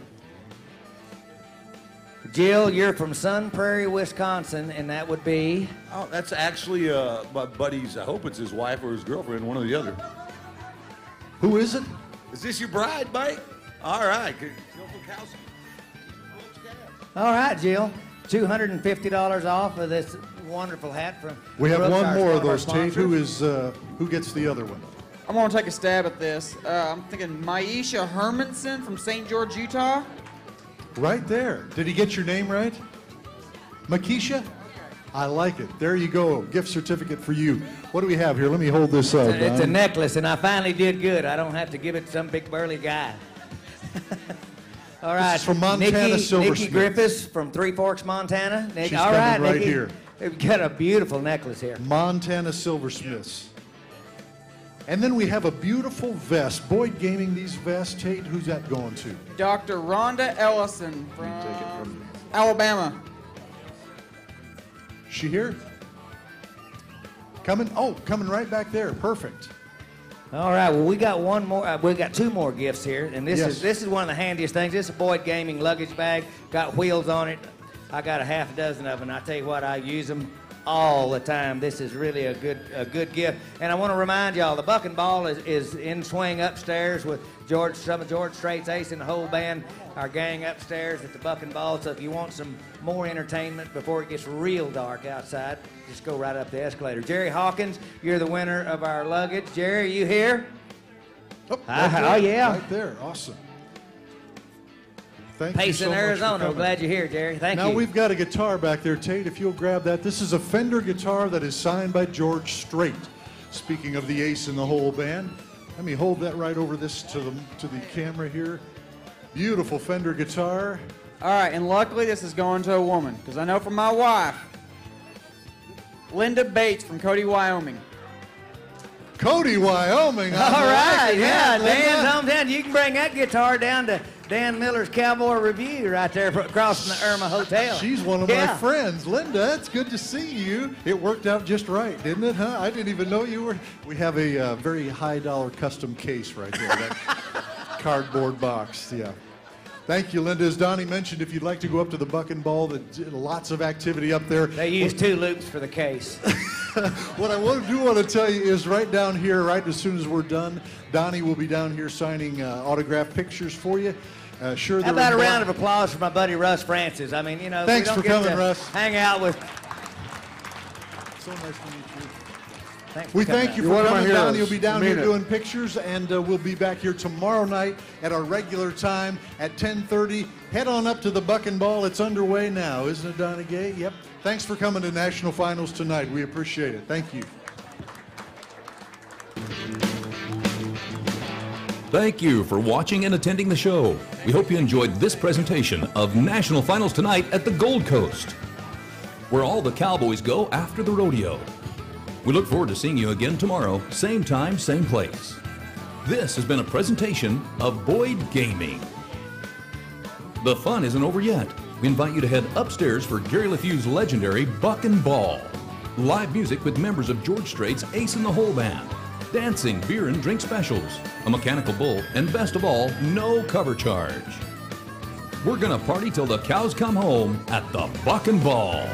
Speaker 3: Jill, you're from Sun Prairie, Wisconsin, and that would be?
Speaker 7: Oh, that's actually my buddy's, I hope it's his wife or his girlfriend, one or the other.
Speaker 2: Who is it?
Speaker 7: Is this your bride, Mike? All right.
Speaker 3: All right, Jill. $250 off of this wonderful hat from.
Speaker 2: We have
Speaker 3: Brooks,
Speaker 2: one more of
Speaker 3: our
Speaker 2: those, Tate.
Speaker 3: sponsor.
Speaker 2: Who gets the other one?
Speaker 8: I'm going to take a stab at this. I'm thinking Maisha Hermanson from St. George, Utah.
Speaker 2: Right there. Did he get your name right? Makisha? I like it. There you go. Gift certificate for you. What do we have here? Let me hold this up.
Speaker 3: It's a necklace, and I finally did good. I don't have to give it to some big burly guy. All right.
Speaker 2: This is from Montana,
Speaker 3: Nikki
Speaker 2: Silversmith.
Speaker 3: Griffiths from Three Forks, Montana.
Speaker 2: She's
Speaker 3: all
Speaker 2: coming
Speaker 3: right,
Speaker 2: right
Speaker 3: Nikki.
Speaker 2: here.
Speaker 3: We've got a beautiful necklace here.
Speaker 2: Montana Silversmiths. And then we have a beautiful vest. Boyd gaming these vests. Tate, who's that going to?
Speaker 8: Dr. Rhonda Ellison from Alabama.
Speaker 2: She here? Coming? Oh, coming right back there. Perfect.
Speaker 3: All right. Well, we got one more. We got two more gifts here, and this
Speaker 2: Yes.
Speaker 3: is one of the handiest things. This is a Boyd Gaming luggage bag. Got wheels on it. I got a half a dozen of them. I tell you what, I use them all the time. This is really a good gift. And I want to remind y'all, the Buck and Ball is in swing upstairs with some of George Strait's Ace and the whole band, our gang upstairs at the Buck and Ball. So if you want some more entertainment before it gets real dark outside, just go right up the escalator. Jerry Hawkins, you're the winner of our luggage. Jerry, are you here?
Speaker 2: Oh, right there,
Speaker 3: oh yeah.
Speaker 2: Right there. Awesome. Thank you
Speaker 3: Payson,
Speaker 2: so much for
Speaker 3: Arizona.
Speaker 2: coming.
Speaker 3: Glad you're here, Jerry. Thank you.
Speaker 2: Now we've got a guitar back there, Tate. If you'll grab that. This is a Fender guitar that is signed by George Strait. Speaking of the Ace and the whole band, let me hold that right over this to the camera here. Beautiful Fender guitar.
Speaker 8: All right, and luckily this is going to a woman, because I know from my wife, Linda Bates from Cody, Wyoming.
Speaker 2: Cody, Wyoming.
Speaker 3: All right, yeah,
Speaker 2: Linda.
Speaker 3: Dan's hometown. You can bring that guitar down to Dan Miller's Cowboy Review right there across from the Irma Hotel.
Speaker 2: She's one of my friends. Linda, it's good to see you. It worked out just right, didn't it, huh? I didn't even know you were. We have a very high-dollar custom case right there, that cardboard box, yeah. Thank you, Linda. As Donnie mentioned, if you'd like to go up to the Buck and Ball, lots of activity up there.
Speaker 3: They use 2 loops for the case.
Speaker 2: What I do want to tell you is right down here, right as soon as we're done, Donnie will be down here signing autographed pictures for you. Sure.
Speaker 3: How about a round of applause for my buddy Russ Francis? I mean, you know,
Speaker 2: Thanks
Speaker 3: we don't
Speaker 2: for
Speaker 3: get
Speaker 2: coming,
Speaker 3: to
Speaker 2: Russ.
Speaker 3: hang out with.
Speaker 2: So nice to meet you.
Speaker 3: Thanks for
Speaker 2: We
Speaker 3: coming
Speaker 2: thank you
Speaker 3: out.
Speaker 2: for
Speaker 5: You're one of my
Speaker 2: coming down.
Speaker 5: heroes.
Speaker 2: You'll be down
Speaker 5: Mean
Speaker 2: here
Speaker 5: it.
Speaker 2: doing pictures, and we'll be back here tomorrow night at our regular time at 10:30. Head on up to the Buck and Ball. It's underway now, isn't it, Donnie Gay? Yep. Thanks for coming to National Finals tonight. We appreciate it. Thank you.
Speaker 1: Thank you for watching and attending the show. We hope you enjoyed this presentation of National Finals tonight at the Gold Coast, where all the Cowboys go after the rodeo. We look forward to seeing you again tomorrow, same time, same place. This has been a presentation of Boyd Gaming. The fun isn't over yet. We invite you to head upstairs for Gary LeFew's legendary Buck and Ball. Live music with members of George Strait's Ace and the Whole Band. Dancing, beer and drink specials, a mechanical bull, and best of all, no cover charge. We're gonna party till the cows come home at the Buck and Ball.